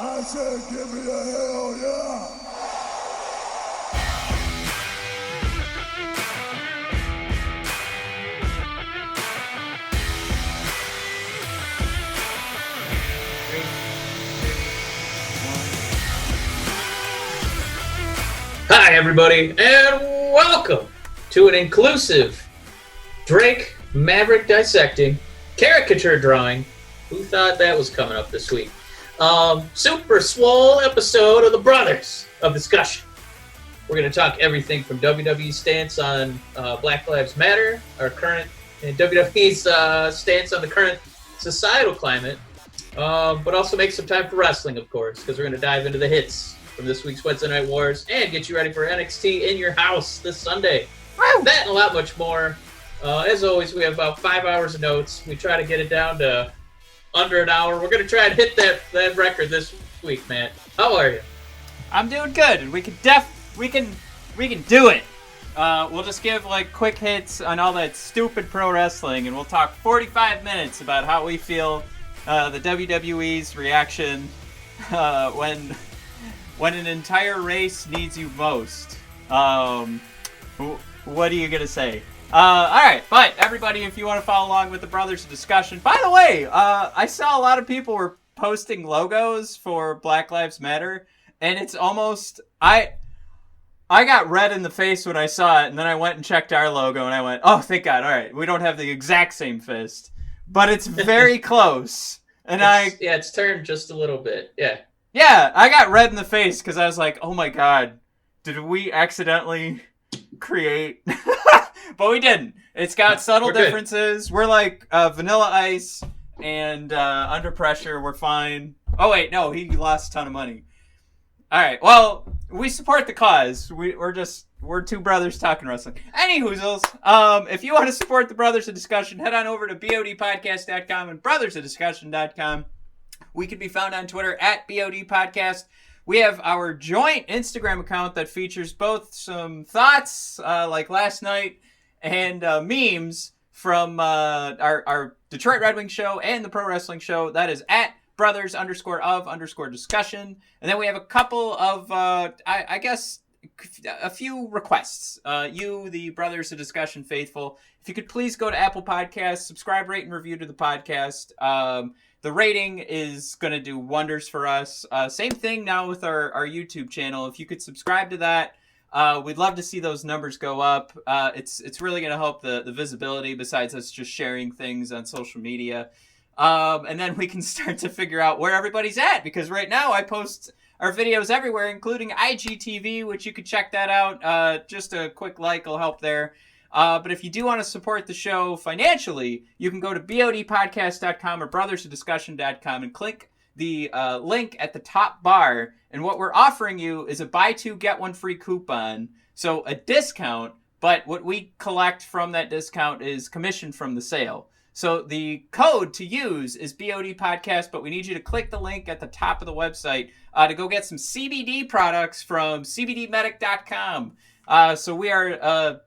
I said, give me a hell yeah. Hi, everybody, and welcome to an inclusive Drake Maverick dissecting caricature drawing. Who thought that was coming up this week? Super Swole episode of the Brothers of Discussion. We're going to talk everything from WWE's stance on Black Lives Matter, our current, and WWE's stance on the current societal climate, but also make some time for wrestling, of course, because we're going to dive into the hits from this week's Wednesday Night Wars and get you ready for NXT In Your House this Sunday. Woo! That and a lot much more. As always, we have about 5 hours of notes. We try to get it down to under an hour. We're going to try and hit that record this week, Matt. How are you? I'm doing good, and we can do it. We'll just give like quick hits on all that stupid pro wrestling, and we'll talk 45 minutes about how we feel the WWE's reaction when an entire race needs you most. What are you going to say? Alright, but everybody, if you want to follow along with the Brothers of Discussion, by the way, I saw a lot of people were posting logos for Black Lives Matter, and it's almost, I got red in the face when I saw it, and then I went and checked our logo, and I went, oh, thank God, alright, we don't have the exact same fist, but it's very close, and it's turned just a little bit, yeah. Yeah, I got red in the face because I was like, oh my God, did we accidentally create... But we didn't. It's got subtle differences. Good. We're like Vanilla Ice and Under Pressure. We're fine. Oh, wait, no, he lost a ton of money. All right, well, we support the cause. We're two brothers talking wrestling. Any hoozles, if you want to support the Brothers of Discussion, head on over to bodpodcast.com and brothersofdiscussion.com. We can be found on Twitter at BODPodcast. We have our joint Instagram account that features both some thoughts, like last night, and memes from our Detroit Red Wings show and the Pro Wrestling show. That is at brothers_of_discussion. And then we have a couple of, I guess, a few requests. You, the Brothers of Discussion faithful, if you could please go to Apple Podcasts, subscribe, rate, and review to the podcast. The rating is going to do wonders for us. Same thing now with our YouTube channel. If you could subscribe to that, we'd love to see those numbers go up. It's really going to help the visibility besides us just sharing things on social media. And then we can start to figure out where everybody's at, because right now I post our videos everywhere, including IGTV, which you could check that out. Just a quick like will help there. But if you do want to support the show financially, you can go to bodpodcast.com or brothersofdiscussion.com and click the link at the top bar. And what we're offering you is a buy two, get one free coupon. So a discount, but what we collect from that discount is commission from the sale. So the code to use is BOD Podcast, but we need you to click the link at the top of the website to go get some CBD products from cbdmedic.com. So we are...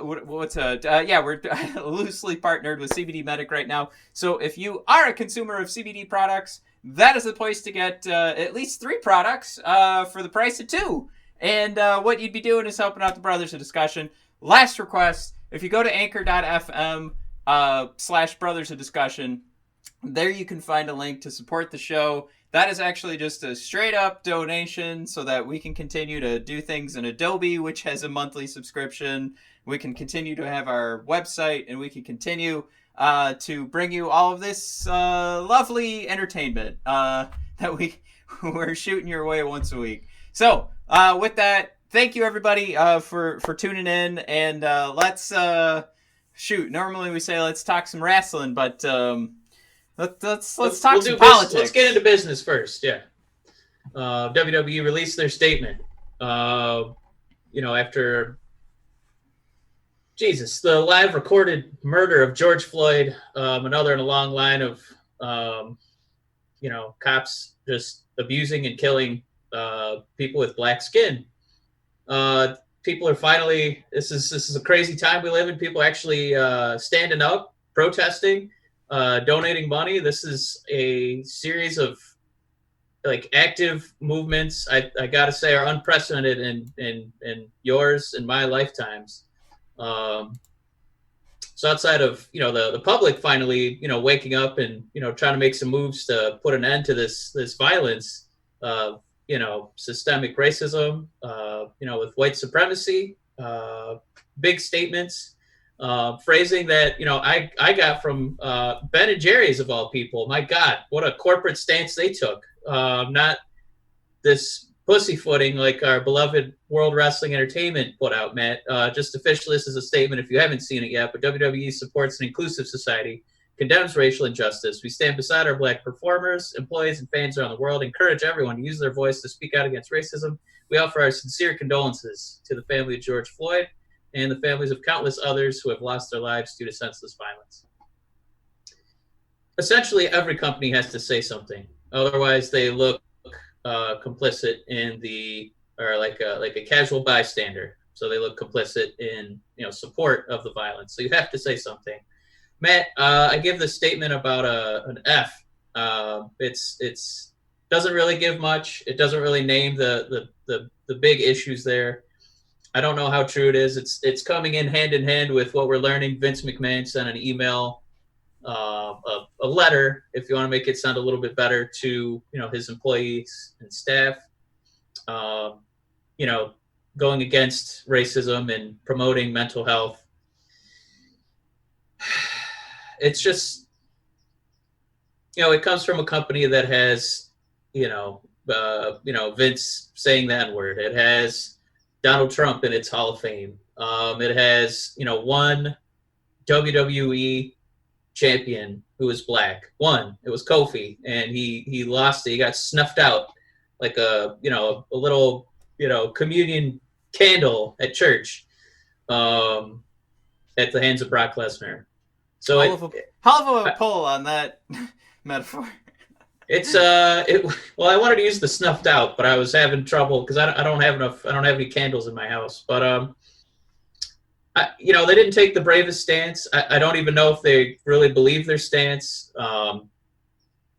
we're loosely partnered with CBD Medic right now. So if you are a consumer of CBD products, that is the place to get at least 3 products for the price of 2. And what you'd be doing is helping out the Brothers of Discussion. Last request, if you go to anchor.fm /Brothers of Discussion, there you can find a link to support the show. That is actually just a straight up donation so that we can continue to do things in Adobe, which has a monthly subscription. We can continue to have our website, and we can continue to bring you all of this lovely entertainment that we're shooting your way once a week. So with that, thank you everybody for tuning in, and let's normally we say let's talk some wrestling, but Let's talk some politics. Let's get into business first. Yeah, WWE released their statement. After the live recorded murder of George Floyd, another in a long line of cops just abusing and killing people with black skin. People are finally. This is a crazy time we live in. People actually standing up, protesting. Donating money. This is a series of like active movements, I gotta say, are unprecedented in yours and my lifetimes. So outside of the public finally waking up and trying to make some moves to put an end to this violence, systemic racism, with white supremacy, big statements, phrasing that I got from Ben and Jerry's of all people. My God, what a corporate stance they took! Not this pussyfooting like our beloved World Wrestling Entertainment put out, Matt. Just officially, this is a statement if you haven't seen it yet, but WWE supports an inclusive society, condemns racial injustice. We stand beside our black performers, employees, and fans around the world, encourage everyone to use their voice to speak out against racism. We offer our sincere condolences to the family of George Floyd and the families of countless others who have lost their lives due to senseless violence. Essentially, every company has to say something. Otherwise, they look complicit or like a casual bystander. So they look complicit in support of the violence. So you have to say something. Matt, I give this statement about an F. It's doesn't really give much. It doesn't really name the big issues there. I don't know how true it is. It's coming in hand with what we're learning. Vince McMahon sent an email, a letter, if you want to make it sound a little bit better, to his employees and staff, going against racism and promoting mental health. It's just it comes from a company that has Vince saying the N-word. It has Donald Trump in its Hall of Fame. It has one WWE champion who was black. It was Kofi, and he lost it. He got snuffed out like a little communion candle at church at the hands of Brock Lesnar. So hell of a pull on that metaphor. It's well, I wanted to use the snuffed out, but I was having trouble because I don't have any candles in my house. But they didn't take the bravest stance. I don't even know if they really believe their stance.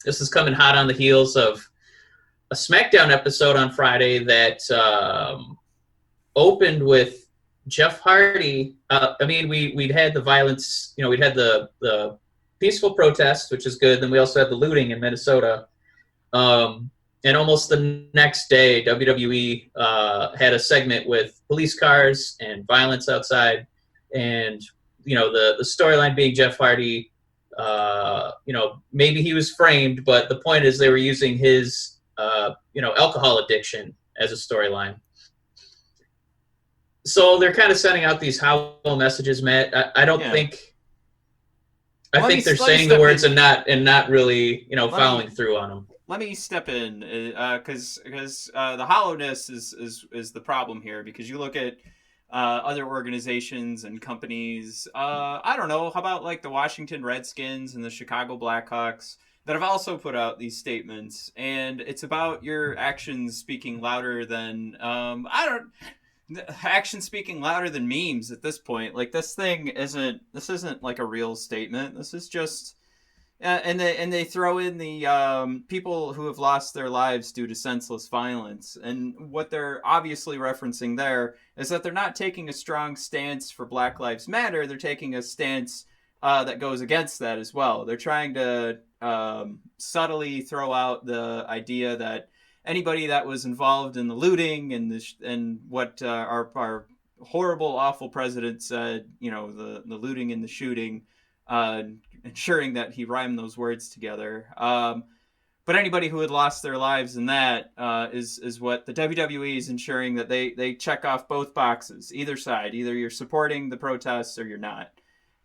This is coming hot on the heels of a SmackDown episode on Friday that opened with Jeff Hardy. We'd had the violence. We'd had the peaceful protest, which is good. Then we also had the looting in Minnesota. And almost the next day, WWE had a segment with police cars and violence outside. And, the storyline being Jeff Hardy, maybe he was framed, but the point is they were using his, alcohol addiction as a storyline. So they're kind of sending out these hollow messages, Matt. I don't think... I think they're saying the words and not really, following through on them. Let me step in, because the hollowness is the problem here. Because you look at other organizations and companies. I don't know. How about like the Washington Redskins and the Chicago Blackhawks that have also put out these statements, and it's about your actions speaking louder than action speaking louder than memes at this point. Like this isn't like a real statement. This is just and they throw in the people who have lost their lives due to senseless violence. And what they're obviously referencing there is that they're not taking a strong stance for Black Lives Matter. They're taking a stance that goes against that as well. They're trying to subtly throw out the idea that anybody that was involved in the looting and what our horrible, awful president said, the looting and the shooting, ensuring that he rhymed those words together. But anybody who had lost their lives in that is what the WWE is ensuring that they check off both boxes, either side. Either you're supporting the protests or you're not.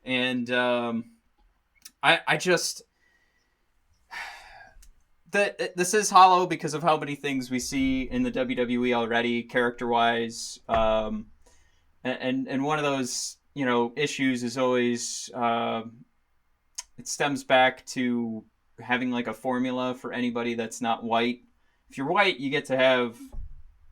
And I just... This is hollow because of how many things we see in the WWE already, character-wise. And one of those, issues is always... it stems back to having like a formula for anybody that's not white. If you're white, you get to have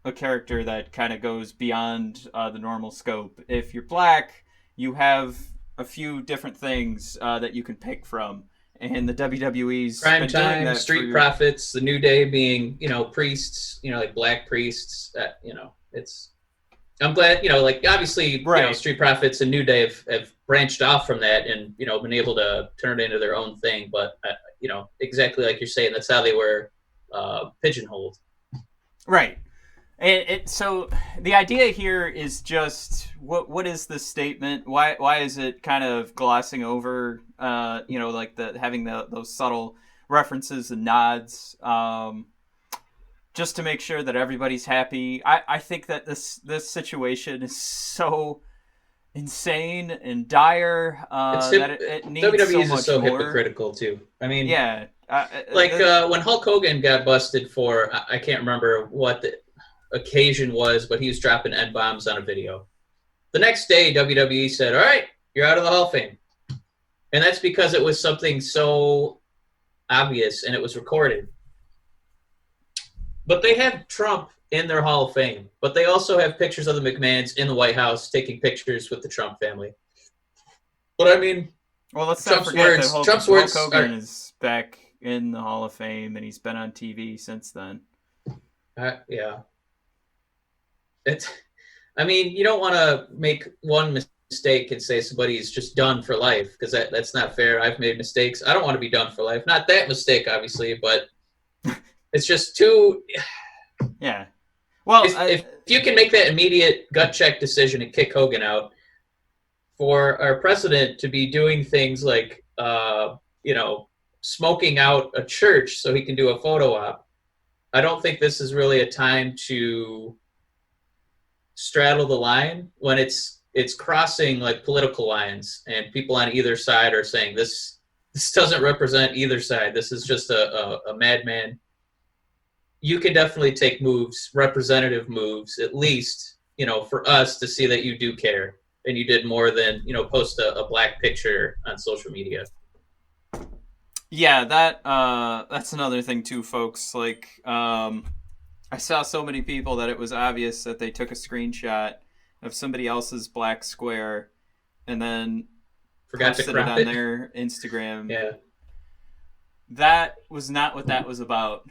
a character that kind of goes beyond the normal scope. If you're black, you have a few different things that you can pick from. and the WWE's Prime been doing Time, that Street Profits, the New Day being, priests, like black priests. That, it's. I'm glad, like obviously, Right. Street Profits and New Day have branched off from that and been able to turn it into their own thing. But exactly like you're saying, that's how they were pigeonholed. Right. So the idea here is just what is this statement? Why is it kind of glossing over like having those subtle references and nods just to make sure that everybody's happy. I think that this situation is so insane and dire that it needs WWE so is much so more. hypocritical too. I mean, yeah, when Hulk Hogan got busted for, I can't remember what the occasion was, but he was dropping N-bombs on a video. The next day, WWE said, all right, you're out of the Hall of Fame. And that's because it was something so obvious and it was recorded. But they have Trump in their Hall of Fame. But they also have pictures of the McMahons in the White House taking pictures with the Trump family. But I mean, well, let's not forget that Trump's Hulk words Hogan is back in the Hall of Fame, and he's been on TV since then. Yeah. You don't want to make one mistake and say somebody's just done for life, because that's not fair. I've made mistakes. I don't want to be done for life. Not that mistake, obviously, but it's just too... Yeah. Well, if you can make that immediate gut check decision and kick Hogan out, for our president to be doing things like, smoking out a church so he can do a photo op, I don't think this is really a time to straddle the line when it's crossing like political lines and people on either side are saying this doesn't represent either side. This is just a madman. You can definitely take moves, representative moves, at least, for us to see that you do care and you did more than, post a black picture on social media. Yeah, that's another thing too, folks. Like, I saw so many people that it was obvious that they took a screenshot of somebody else's black square and then posted it on their Instagram. Yeah. That was not what that was about.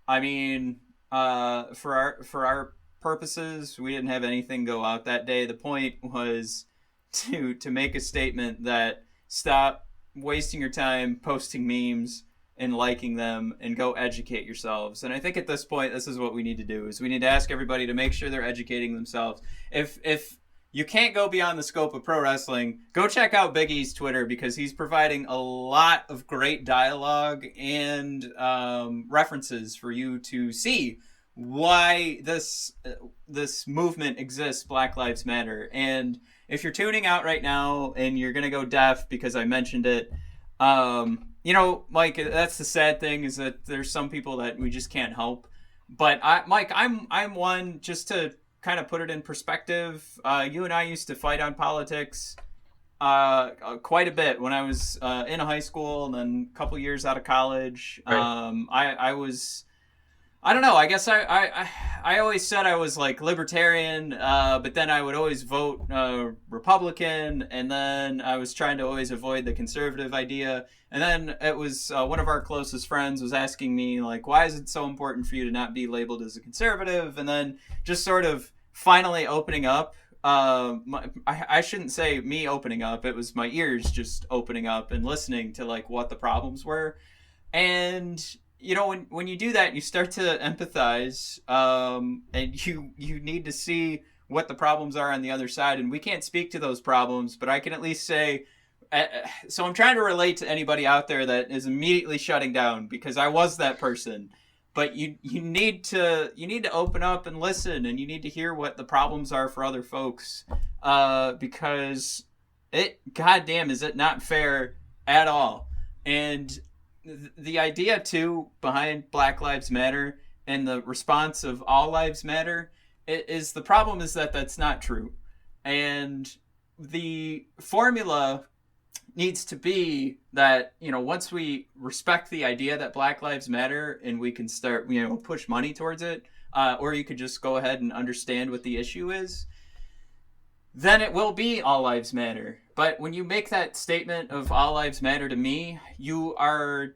I mean, for our purposes, we didn't have anything go out that day. The point was to make a statement that stop wasting your time posting memes and liking them and go educate yourselves. And I think at this point, this is what we need to do, is we need to ask everybody to make sure they're educating themselves. If you can't go beyond the scope of pro wrestling, go check out Big E's Twitter, because he's providing a lot of great dialogue and references for you to see why this movement exists, Black Lives Matter. And if you're tuning out right now and you're going to go deaf because I mentioned it, Mike, that's the sad thing, is that there's some people that we just can't help. But Mike, I'm one, just to kind of put it in perspective. You and I used to fight on politics quite a bit when I was in high school and then a couple years out of college. Right. I don't know. I guess I always said I was like libertarian, but then I would always vote Republican, and then I was trying to always avoid the conservative idea. And then it was one of our closest friends was asking me, like, why is it so important for you to not be labeled as a conservative? And then just sort of finally opening up. I shouldn't say me opening up. It was my ears just opening up and listening to like what the problems were. And when you do that, you start to empathize, and you need to see what the problems are on the other side. And we can't speak to those problems, but I can at least say, so I'm trying to relate to anybody out there that is immediately shutting down, because I was that person. But you need to open up and listen, and you need to hear what the problems are for other folks, because goddamn, is it not fair at all. And the idea too behind Black Lives Matter and the response of All Lives Matter is the problem is that that's not true. And the formula needs to be that, once we respect the idea that Black Lives Matter and we can start, push money towards it, or you could just go ahead and understand what the issue is. then it will be all lives matter. But when you make that statement of all lives matter to me, you are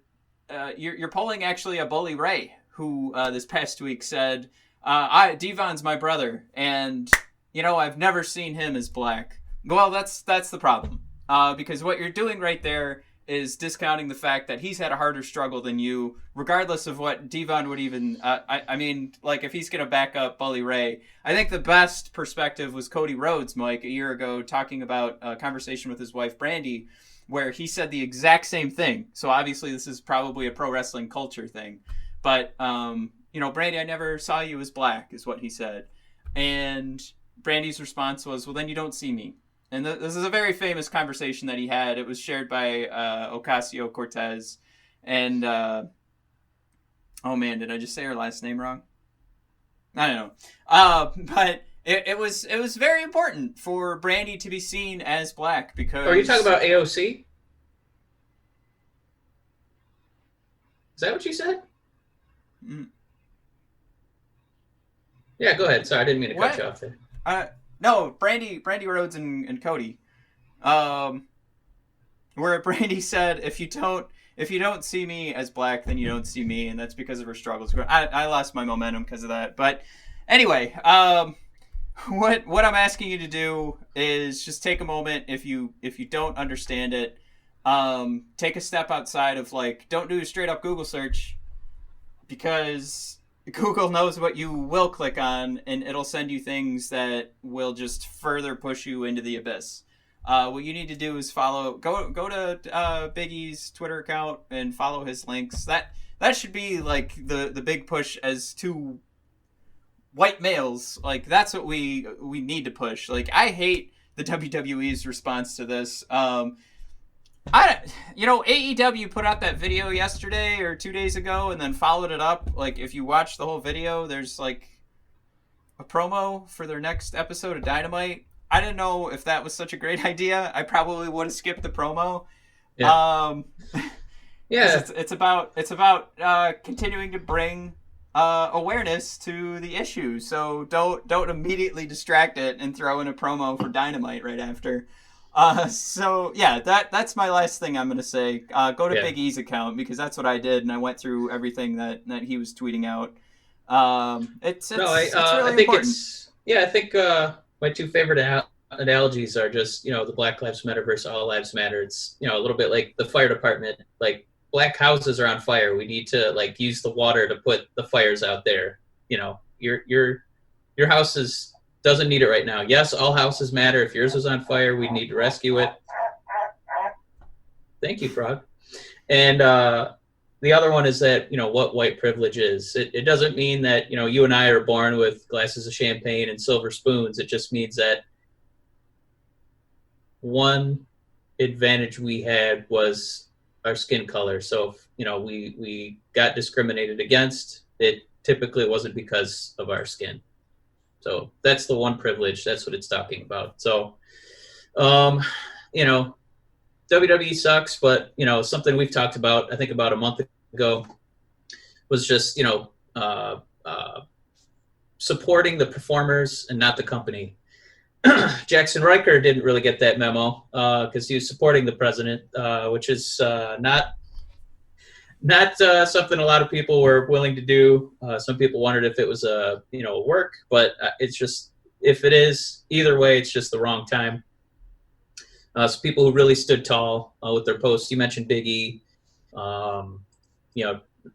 you're pulling actually a Bully Ray, who this past week said, Devon's my brother, and I've never seen him as black. Well, that's the problem, because what you're doing right there is discounting the fact that he's had a harder struggle than you, regardless of what Devon would even... I mean, like, if he's going to back up Bully Ray, I think the best perspective was Cody Rhodes, Mike, a year ago, talking about a conversation with his wife, Brandy, where he said the exact same thing. So obviously this is probably a pro wrestling culture thing. But, Brandy, I never saw you as black, is what he said. And Brandy's response was, well, then you don't see me. And this is a very famous conversation that he had. It was shared by Ocasio-Cortez. And, oh man, did I just say her last name wrong? I don't know. But it was very important for Brandy to be seen as black because... Are you talking about AOC? Is that what you said? Mm. Yeah, go ahead. Sorry, I didn't mean to cut you off there. No, Brandy Rhodes and Cody, where Brandy said, if you don't see me as black, then you don't see me, and that's because of her struggles. I lost my momentum because of that. But anyway, what I'm asking you to do is just take a moment. If you don't understand it, take a step outside of, like, don't do a straight up Google search, because Google knows what you will click on, and it'll send you things that will just further push you into the abyss. What you need to do is go to Big E's Twitter account and follow his links. That should be like the big push as two white males. Like, that's what we need to push. Like, I hate the WWE's response to this. AEW put out that video yesterday or 2 days ago and then followed it up. Like, if you watch the whole video, there's like a promo for their next episode of Dynamite. I didn't know if that was such a great idea. I probably would have skipped the promo. Yeah. Yeah. It's about continuing to bring awareness to the issue. So don't immediately distract it and throw in a promo for Dynamite right after. So yeah, that's my last thing I'm going to say. Go to Big E's account, because that's what I did, and I went through everything that he was tweeting out. It's really I think important. I think my two favorite analogies are just, the Black Lives Matter versus All Lives Matter. It's, a little bit like the fire department. Like, black houses are on fire. We need to, like, use the water to put the fires out there. Your house doesn't need it right now. Yes, all houses matter. If yours is on fire, we need to rescue it. Thank you, Frog. And the other one is that, what white privilege is. It doesn't mean that, you and I are born with glasses of champagne and silver spoons. It just means that one advantage we had was our skin color. So if, we got discriminated against, it typically wasn't because of our skin. So that's the one privilege. That's what it's talking about. So, WWE sucks, but, something we've talked about, I think about a month ago, was just, supporting the performers and not the company. Jaxson Ryker didn't really get that memo because he was supporting the president, which is not something a lot of people were willing to do. Some people wondered if it was a work, but it's just, if it is, either way, it's just the wrong time. So people who really stood tall with their posts. You mentioned Big E,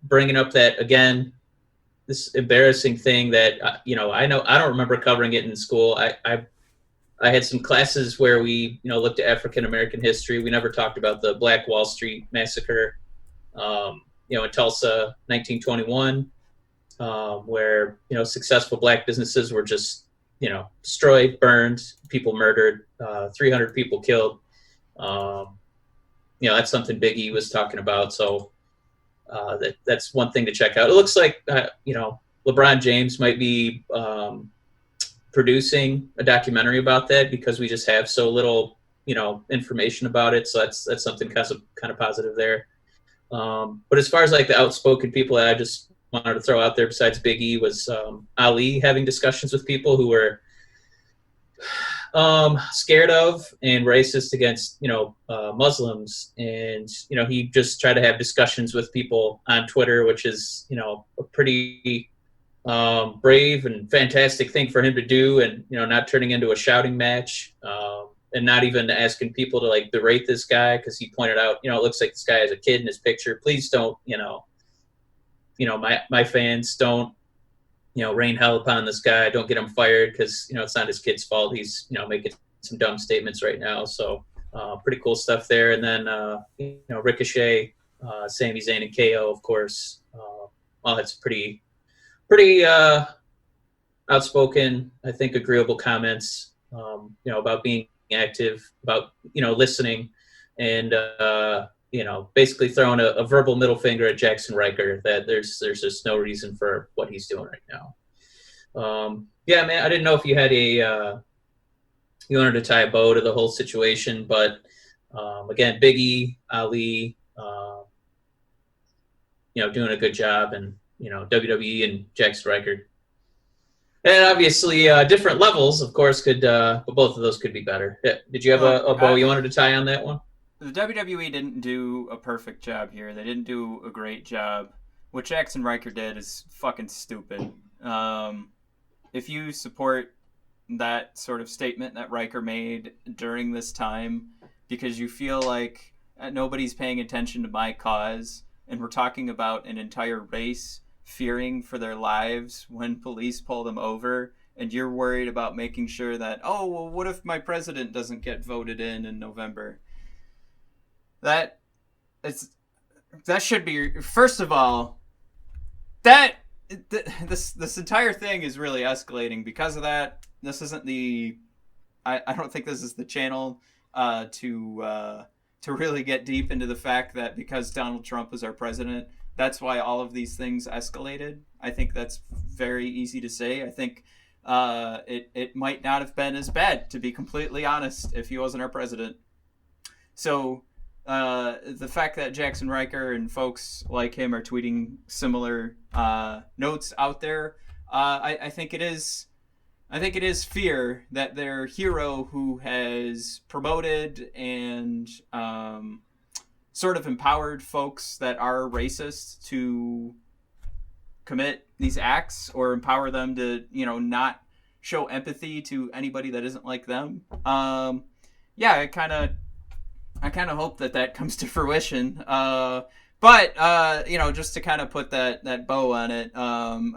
bringing up that, again, this embarrassing thing that I don't remember covering it in school. I had some classes where we looked at African American history. We never talked about the Black Wall Street massacre. In Tulsa, 1921, where, successful black businesses were just, destroyed, burned, people murdered, 300 people killed. That's something Big E was talking about. So that's one thing to check out. It looks like, LeBron James might be producing a documentary about that, because we just have so little, information about it. So that's something kind of positive there. But as far as like the outspoken people that I just wanted to throw out there besides Big E was Ali having discussions with people who were scared of and racist against, Muslims. And, he just tried to have discussions with people on Twitter, which is, a pretty brave and fantastic thing for him to do, and, not turning into a shouting match, and not even asking people to like berate this guy, because he pointed out, it looks like this guy has a kid in his picture. Please don't, my fans don't, rain hell upon this guy. Don't get him fired, because, it's not his kid's fault. He's, making some dumb statements right now. So pretty cool stuff there. And then, Ricochet, Sami Zayn, and KO, of course. It's pretty outspoken, I think, agreeable comments, about being active, about, listening, and, basically throwing a verbal middle finger at Jaxson Ryker that there's just no reason for what he's doing right now. Yeah, man, I didn't know if you had you wanted to tie a bow to the whole situation, but again, Big E, Ali, doing a good job, and, WWE and Jaxson Ryker. And obviously, different levels, of course, but both of those could be better. Yeah. Did you have a bow you wanted to tie on that one? The WWE didn't do a perfect job here. They didn't do a great job. What Jaxson Ryker did is fucking stupid. If you support that sort of statement that Ryker made during this time because you feel like nobody's paying attention to my cause, and we're talking about an entire race fearing for their lives when police pull them over, and you're worried about making sure that, oh, well, what if my president doesn't get voted in November? That should be, first of all, this entire thing is really escalating because of that. This isn't I don't think this is the channel to really get deep into the fact that because Donald Trump is our president, that's why all of these things escalated. I think that's very easy to say. I think it might not have been as bad, to be completely honest, if he wasn't our president. So the fact that Jaxson Ryker and folks like him are tweeting similar notes out there, I think it is fear that their hero, who has promoted and sort of empowered folks that are racist to commit these acts, or empower them to, not show empathy to anybody that isn't like them. I kind of hope that comes to fruition. But just to kind of put that bow on it,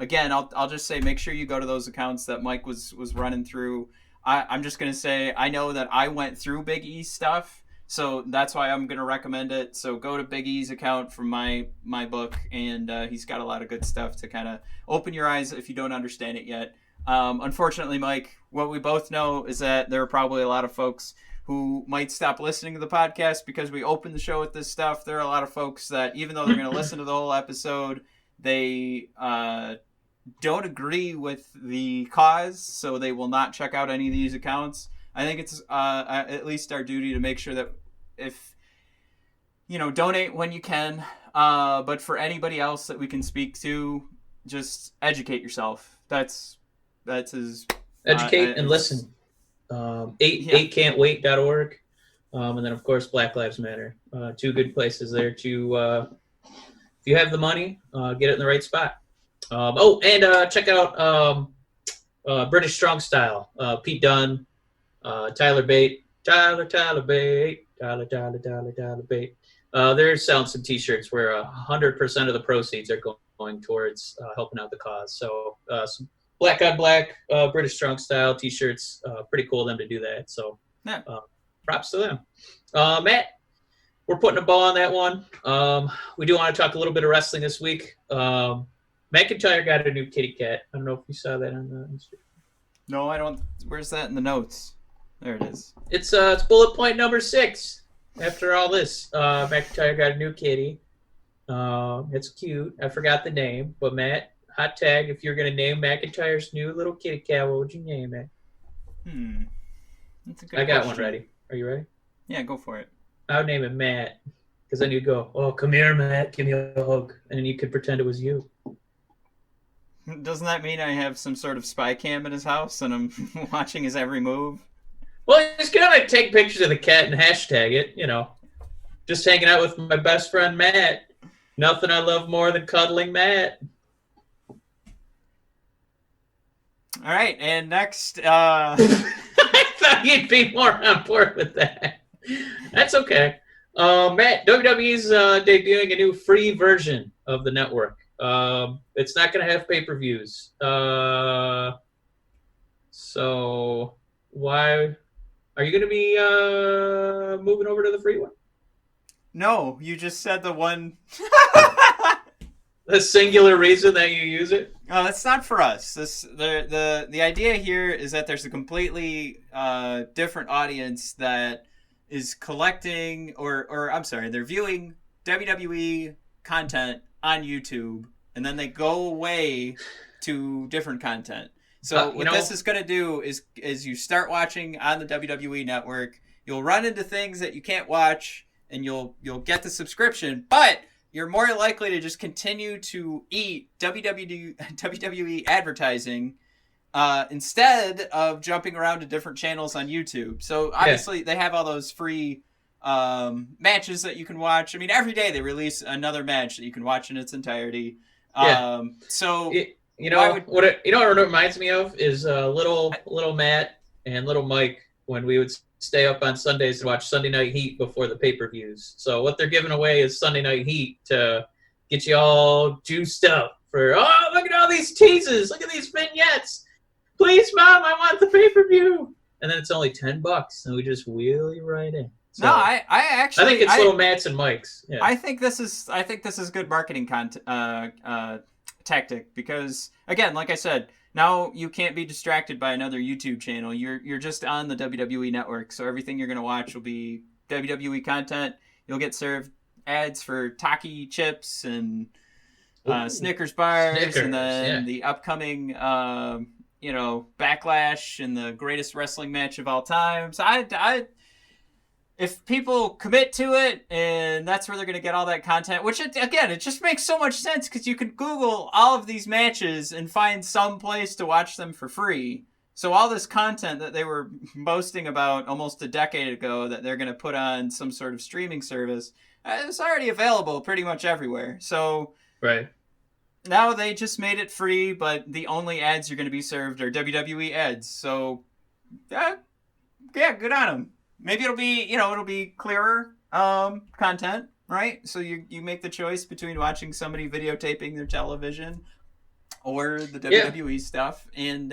again, I'll just say, make sure you go to those accounts that Mike was running through. I'm just going to say, I know that I went through Big E's stuff, so that's why I'm going to recommend it. So go to Big E's account from my book, and he's got a lot of good stuff to kind of open your eyes if you don't understand it yet. Unfortunately, Mike, what we both know is that there are probably a lot of folks who might stop listening to the podcast because we opened the show with this stuff. There are a lot of folks that, even though they're going to listen to the whole episode, they don't agree with the cause, so they will not check out any of these accounts. I think it's at least our duty to make sure that if, donate when you can, but for anybody else that we can speak to, just educate yourself. That's his... Educate and listen. 8can'twait.org, and then of course Black Lives Matter. Two good places there to, if you have the money, get it in the right spot. Check out British Strong Style. Pete Dunne, Tyler Bate. They're selling some T-shirts where 100% of the proceeds are going towards helping out the cause. So some Black on Black, British Strong Style T-shirts. Pretty cool of them to do that. So props to them. Matt, we're putting a bow on that one. We do want to talk a little bit of wrestling this week. McIntyre got a new kitty cat. I don't know if you saw that on the Instagram. No, I don't. Where's that in the notes? There it is. It's bullet point number 6. After all this, McIntyre got a new kitty. It's cute. I forgot the name, but Matt, hot tag, if you're going to name McIntyre's new little kitty cat, what would you name it? That's a good I got question. one ready. Are you ready? Yeah, go for it. I would name it Matt, because then you'd go, oh, come here, Matt, give me a hug. And then you could pretend it was you. Doesn't that mean I have some sort of spy cam in his house and I'm watching his every move? Well, just gotta take pictures of the cat and hashtag it. Just hanging out with my best friend Matt. Nothing I love more than cuddling Matt. All right, and next, I thought you'd be more on board with that. That's okay. Matt, WWE's debuting a new free version of the network. It's not going to have pay-per-views. So why are you going to be moving over to the free one? No, you just said the one. The singular reason that you use it? Oh, that's not for us. The idea here is that there's a completely different audience that is collecting, or I'm sorry, they're viewing WWE content on YouTube, and then they go away to different content. So what this is going to do is you start watching on the WWE network, you'll run into things that you can't watch, and you'll get the subscription, but you're more likely to just continue to eat WWE advertising instead of jumping around to different channels on YouTube. So obviously they have all those free matches that you can watch. I mean, every day they release another match that you can watch in its entirety. So what it reminds me of is little Matt and little Mike when we would stay up on Sundays to watch Sunday Night Heat before the pay-per-views. So what they're giving away is Sunday Night Heat to get you all juiced up for, oh, look at all these teases. Look at these vignettes. Please, Mom, I want the pay-per-view. And then it's only $10, and we just wheel you right in. So, no, I actually... I think it's little Matt's and Mike's. Yeah. I think this is good marketing tactic because, again, like I said, now you can't be distracted by another YouTube channel. You're just on the WWE network, so everything you're going to watch will be WWE content. You'll get served ads for Tucky chips and Snickers bars, and then the upcoming Backlash and the greatest wrestling match of all time. So if people commit to it, and that's where they're going to get all that content, which, it just makes so much sense because you can Google all of these matches and find some place to watch them for free. So all this content that they were boasting about almost a decade ago that they're going to put on some sort of streaming service, it's already available pretty much everywhere. So right now they just made it free, but the only ads you're going to be served are WWE ads. So, yeah, good on them. Maybe it'll be clearer content, right? So you make the choice between watching somebody videotaping their television or the WWE stuff. And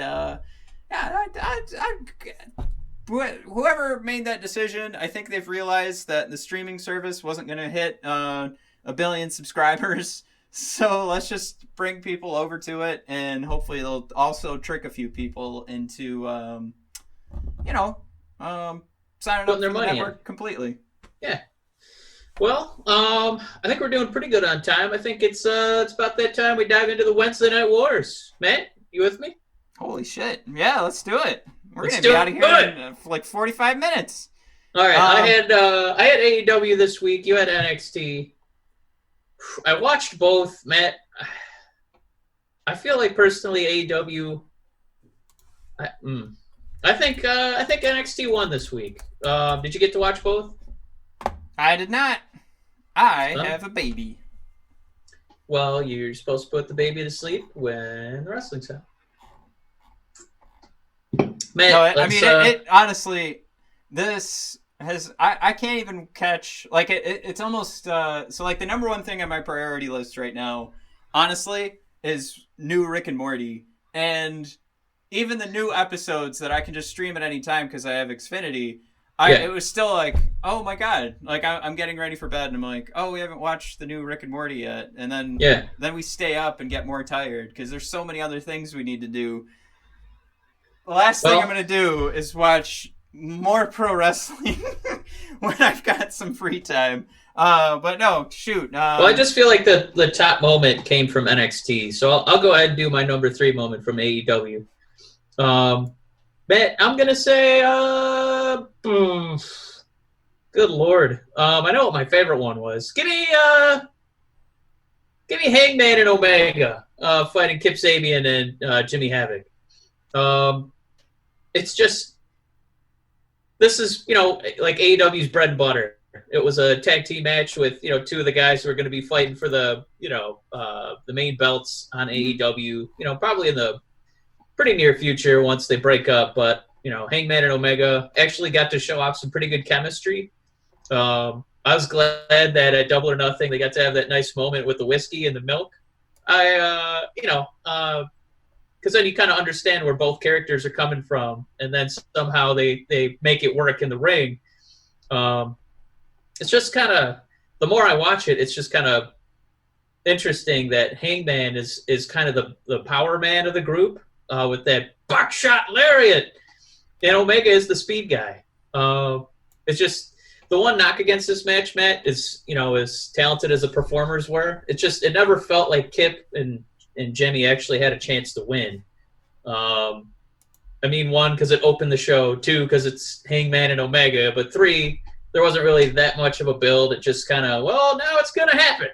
whoever made that decision, I think they've realized that the streaming service wasn't going to hit 1 billion subscribers. So let's just bring people over to it, and hopefully they'll also trick a few people into, signing up for the network completely. Yeah. Well, I think we're doing pretty good on time. I think it's about that time we dive into the Wednesday Night Wars. Matt, you with me? Holy shit. Yeah, let's do it. We're going to be out of here in like 45 minutes. All right. I had AEW this week. You had NXT. I watched both, Matt. I feel like personally AEW. I think NXT won this week. Did you get to watch both? I did not. I have a baby. Well, you're supposed to put the baby to sleep when the wrestling's out. Man, it honestly, this has I can't even catch, like, it's almost so like the number one thing on my priority list right now, honestly, is new Rick and Morty, and even the new episodes that I can just stream at any time because I have Xfinity. It was still like, oh my god, like I'm getting ready for bed and I'm like, oh, we haven't watched the new Rick and Morty yet, and then we stay up and get more tired because there's so many other things we need to do. The last thing I'm going to do is watch more pro wrestling when I've got some free time. But no, shoot. Well, I just feel like the top moment came from NXT, so I'll go ahead and do my number 3 moment from AEW. Matt, I'm gonna say, good lord. I know what my favorite one was. Give me Hangman and Omega fighting Kip Sabian and Jimmy Havoc. It's just, this is, like AEW's bread and butter. It was a tag team match with, two of the guys who are going to be fighting for the main belts on AEW, probably in the pretty near future once they break up. But, Hangman and Omega actually got to show off some pretty good chemistry. I was glad that at Double or Nothing, they got to have that nice moment with the whiskey and the milk. Because then you kind of understand where both characters are coming from, and then somehow they make it work in the ring. It's just kind of, the more I watch it, it's just kind of interesting that Hangman is kind of the power man of the group with that buckshot lariat, and Omega is the speed guy. It's just the one knock against this match, Matt, is as talented as the performers were. It never felt like Kip and Jimmy actually had a chance to win. One, because it opened the show. Two, because it's Hangman and Omega. But three, there wasn't really that much of a build. It just kind of, now it's going to happen.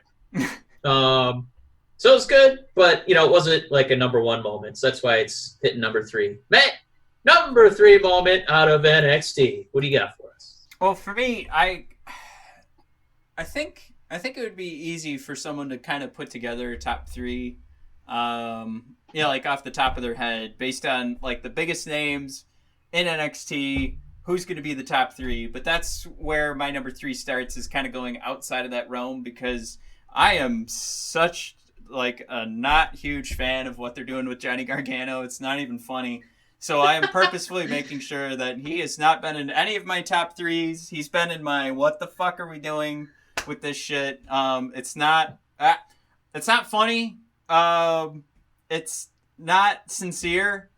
So it's good, but, it wasn't like a number one moment. So that's why it's hitting number 3. Matt, number 3 moment out of NXT. What do you got for us? Well, for me, I think it would be easy for someone to kind of put together a top 3, like off the top of their head, based on like the biggest names in NXT, who's going to be the top 3. But that's where my number 3 starts, is kind of going outside of that realm, because I am such like a not huge fan of what they're doing with Johnny Gargano. It's not even funny. So I am purposefully making sure that he has not been in any of my top 3s. He's been in my what the fuck are we doing with this shit? It's not funny. It's not sincere.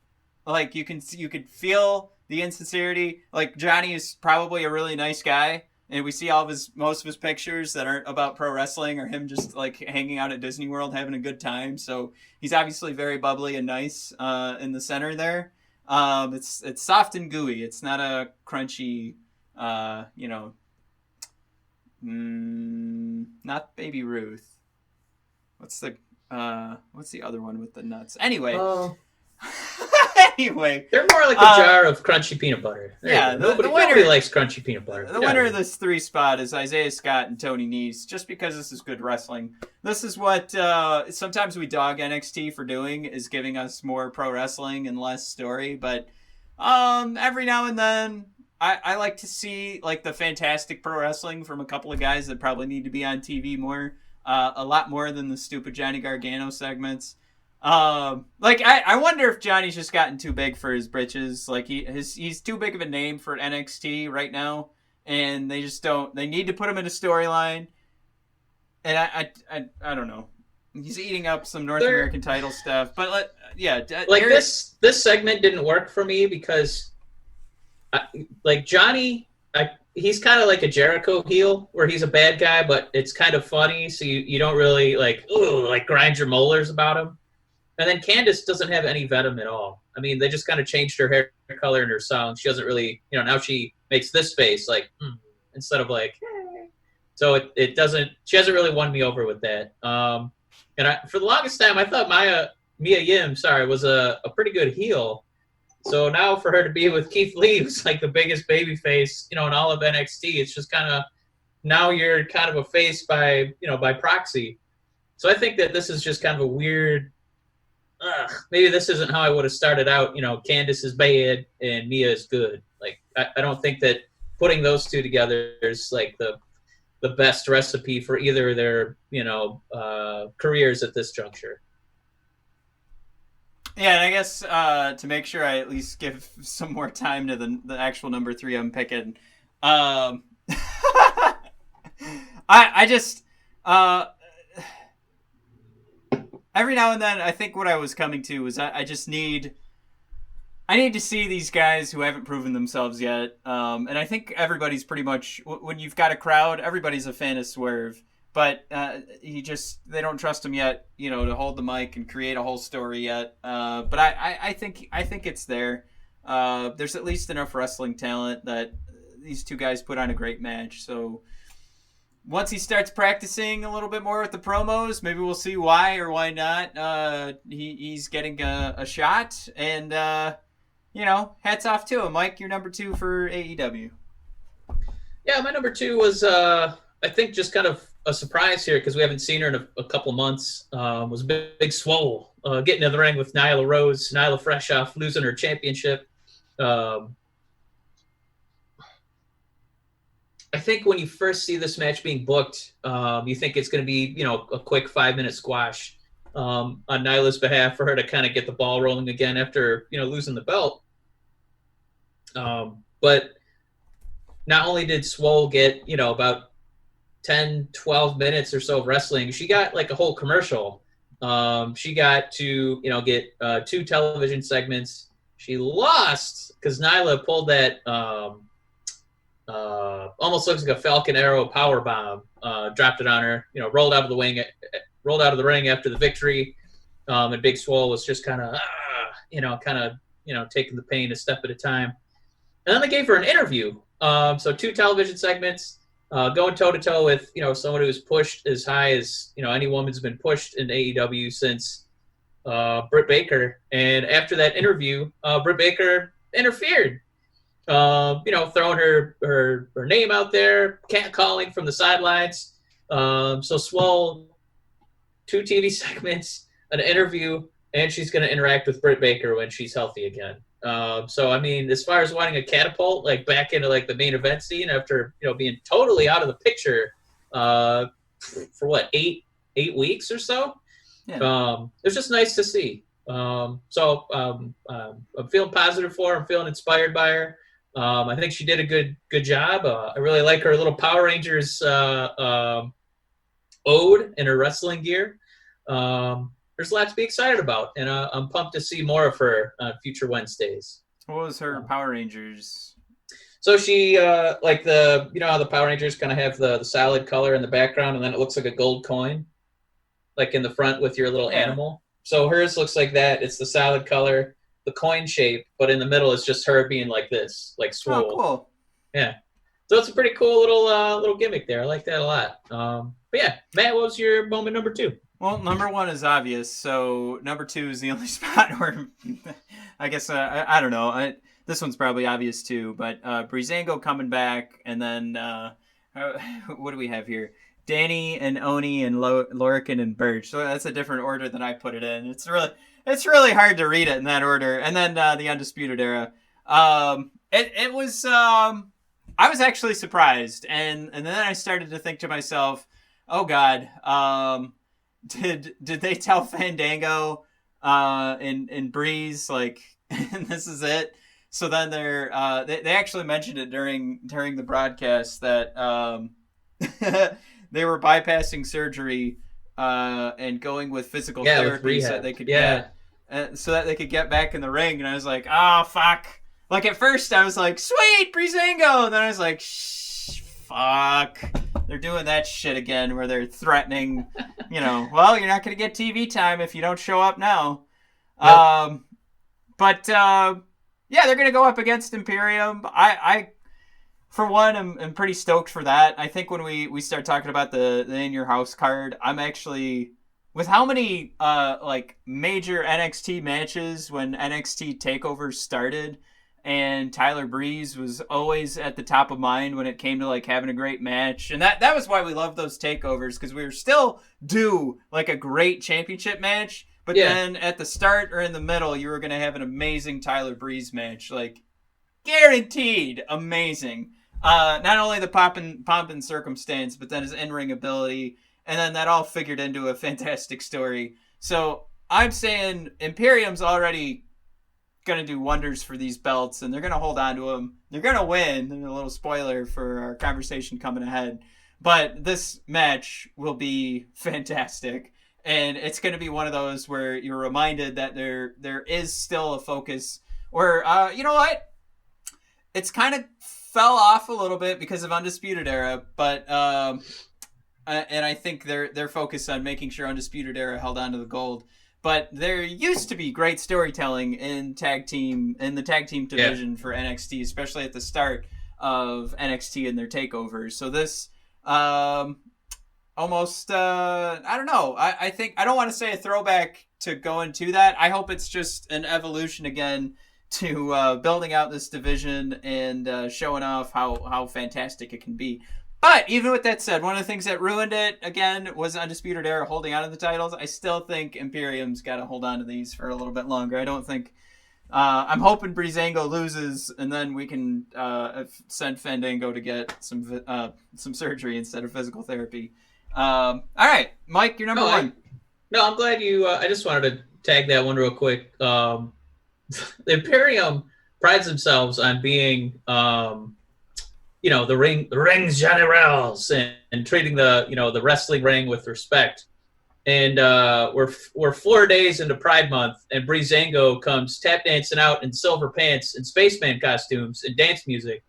Like you could feel the insincerity. Like Johnny is probably a really nice guy, and we see most of his pictures that aren't about pro wrestling or him just like hanging out at Disney World having a good time. So he's obviously very bubbly and nice in the center there. It's soft and gooey. It's not a crunchy, not Baby Ruth. What's the other one with the nuts? Anyway. Anyway. They're more like a jar of crunchy peanut butter. Nobody likes crunchy peanut butter. The winner of this 3 spot is Isaiah Scott and Tony Nese, just because this is good wrestling. This is what sometimes we dog NXT for doing, is giving us more pro wrestling and less story. But every now and then, I like to see like the fantastic pro wrestling from a couple of guys that probably need to be on TV more, a lot more than the stupid Johnny Gargano segments. I wonder if Johnny's just gotten too big for his britches. Like he's too big of a name for NXT right now, and they need to put him in a storyline. And I don't know. He's eating up some North American title stuff, but this segment didn't work for me because, Johnny, he's kind of like a Jericho heel, where he's a bad guy, but it's kind of funny, so you don't really grind your molars about him. And then Candice doesn't have any venom at all. They just kind of changed her hair color in her song. She doesn't really, now she makes this face instead of hey. So it doesn't, she hasn't really won me over with that. For the longest time, I thought Mia Yim, was a pretty good heel. So now for her to be with Keith Lee, who's like the biggest baby face, in all of NXT, it's just kind of, now you're kind of a face by proxy. So I think that this is just kind of a weird, maybe this isn't how I would have started out. Candice is bad and Mia is good. I don't think that putting those two together is the best recipe for either of their careers at this juncture. Yeah, and I guess to make sure I at least give some more time to the actual number 3 I'm picking, I just every now and then, I think what I was coming to is I just need to see these guys who haven't proven themselves yet. And I think everybody's pretty much, when you've got a crowd, everybody's a fan of Swerve. But they don't trust him yet, to hold the mic and create a whole story yet. But I think it's there. There's at least enough wrestling talent that these two guys put on a great match. So once he starts practicing a little bit more with the promos, maybe we'll see why or why not he's getting a shot. And hats off to him. Mike, your number 2 for AEW. Yeah, my number 2 was, I think, just kind of a surprise here because we haven't seen her in a couple of months. Was Big Swole getting in the ring with Nyla Rose. Nyla fresh off losing her championship. I think when you first see this match being booked, you think it's going to be, a quick 5-minute squash on Nyla's behalf for her to kind of get the ball rolling again after, losing the belt. But not only did Swole get, about 10, 12 minutes or so of wrestling, she got like a whole commercial. She got to, get 2 television segments. She lost because Nyla pulled that almost looks like a Falcon Arrow power bomb, dropped it on her, rolled out of the ring after the victory. And Big Swole was just kind of, taking the pain a step at a time. And then they gave her an interview. So 2 television segments, going toe-to-toe with, someone who's pushed as high as, any woman's been pushed in AEW since Britt Baker. And after that interview, Britt Baker interfered, throwing her name out there, catcalling from the sidelines. So Swole, 2 TV segments, an interview, and she's going to interact with Britt Baker when she's healthy again. So I mean, as far as wanting a catapult like back into like the main event scene after being totally out of the picture for what 8 weeks or so, it was just nice to see. I'm feeling positive for her. I'm feeling inspired by her. I think she did a good job. I really like her little Power Rangers ode in her wrestling gear. There's a lot to be excited about, and I'm pumped to see more of her on future Wednesdays. What was her Power Rangers? So she, like the, how the Power Rangers kind of have the solid color in the background, and then it looks like a gold coin, like in the front with your little animal. So hers looks like that. It's the solid color, the coin shape, but in the middle is just her being like this, like Swole. Oh, cool. Yeah. So it's a pretty cool little gimmick there. I like that a lot. But yeah, Matt, what was your moment number 2? Well, number 1 is obvious, so number 2 is the only spot where I guess I don't know. This one's probably obvious too, but Breezango coming back, and then what do we have here? Danny and Oni and Lorican and Birch. So that's a different order than I put it in. It's really hard to read it in that order. And then the Undisputed Era. It was I was actually surprised, and then I started to think to myself, oh God. Did they tell Fandango and Breeze like this is it? So then they actually mentioned it during the broadcast that they were bypassing surgery and going with physical therapy so that they could so that they could get back in the ring. And I was like, oh fuck! Like at first I was like, sweet Breezango, and then I was like, fuck. They're doing that shit again where they're threatening, well, you're not going to get TV time if you don't show up now. Yep. They're going to go up against Imperium. I for one, I'm pretty stoked for that. I think when we start talking about the In Your House card, I'm actually, with how many major NXT matches when NXT takeovers started, and Tyler Breeze was always at the top of mind when it came to like having a great match. And that was why we loved those takeovers, because we were still due like a great championship match. But then at the start or in the middle, you were going to have an amazing Tyler Breeze match. Like guaranteed amazing. Not only the pomp and circumstance, but then his in-ring ability. And then that all figured into a fantastic story. So I'm saying Imperium's already going to do wonders for these belts, and they're going to hold on to them. They're going to win. And a little spoiler for our conversation coming ahead, but this match will be fantastic, and it's going to be one of those where you're reminded that there is still a focus, or you know what, it's kind of fell off a little bit because of Undisputed Era, but and I think they're focused on making sure Undisputed Era held on to the gold. But there used to be great storytelling in the tag team division for NXT, especially at the start of NXT and their takeovers. So this almost, I don't know. I think, I don't want to say a throwback to go into that. I hope it's just an evolution again to building out this division and showing off how fantastic it can be. But even with that said, one of the things that ruined it, again, was Undisputed Era holding on to the titles. I still think Imperium's got to hold on to these for a little bit longer. I don't think... I'm hoping Breezango loses, and then we can send Fandango to get some surgery instead of physical therapy. All right, Mike, you're number one. I'm glad you... I just wanted to tag that one real quick. The Imperium prides themselves on being... the rings generals and treating the wrestling ring with respect. And we're 4 days into Pride Month, and Breezango comes tap dancing out in silver pants and spaceman costumes and dance music.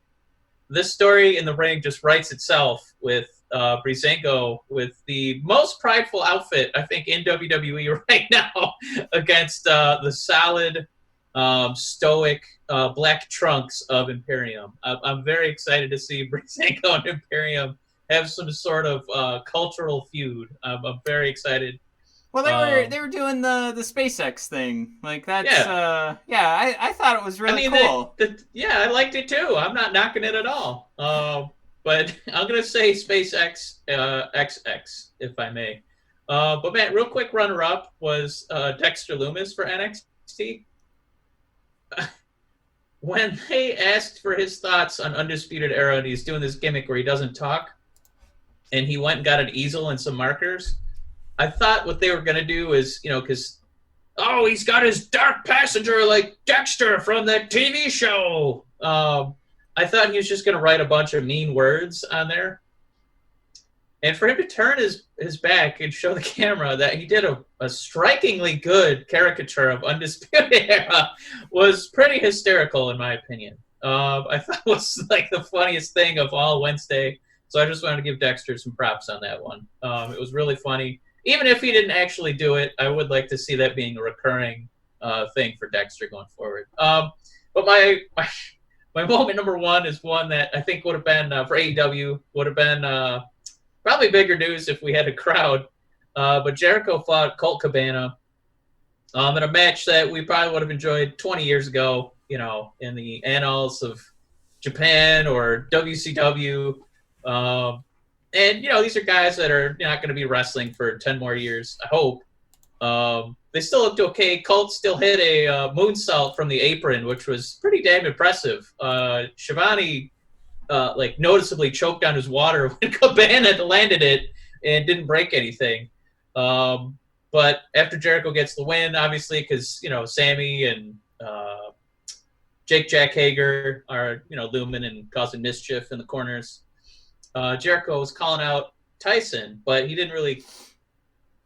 This story in the ring just writes itself with Breezango with the most prideful outfit, I think, in WWE right now against the solid, stoic black trunks of Imperium. I'm very excited to see Breezango and Imperium have some sort of cultural feud. I'm very excited. Well, they were doing the SpaceX thing. Like that's I thought it was really cool. I liked it too. I'm not knocking it at all. But I'm gonna say SpaceX XX if I may. But Matt, real quick runner up was Dexter Lumis for NXT. When they asked for his thoughts on Undisputed Era, and he's doing this gimmick where he doesn't talk, and he went and got an easel and some markers, I thought what they were going to do is, because, he's got his dark passenger like Dexter from that TV show. I thought he was just going to write a bunch of mean words on there. And for him to turn his back and show the camera that he did a strikingly good caricature of Undisputed Era was pretty hysterical, in my opinion. I thought it was like the funniest thing of all Wednesday. So I just wanted to give Dexter some props on that one. It was really funny. Even if he didn't actually do it, I would like to see that being a recurring thing for Dexter going forward. But my moment number one is one that I think would have been, for AEW, would have been probably bigger news if we had a crowd. But Jericho fought Colt Cabana in a match that we probably would have enjoyed 20 years ago, in the annals of Japan or WCW. And, these are guys that are not going to be wrestling for 10 more years, I hope. They still looked okay. Colt still hit a moonsault from the apron, which was pretty damn impressive. Shivani, noticeably choked on his water when Cabana landed it and didn't break anything. But after Jericho gets the win, obviously, because, Sami and Jack Hager are, looming and causing mischief in the corners. Jericho was calling out Tyson, but he didn't really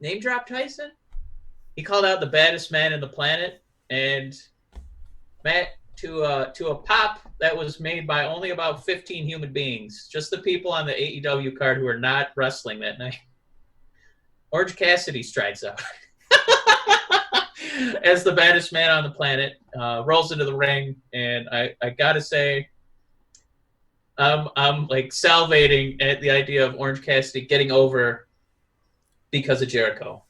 name drop Tyson. He called out the baddest man in the planet, and Matt, to a pop that was made by only about 15 human beings, just the people on the AEW card who are not wrestling that night. Orange Cassidy strides out as the baddest man on the planet, rolls into the ring, and I gotta say, I'm like salivating at the idea of Orange Cassidy getting over because of Jericho.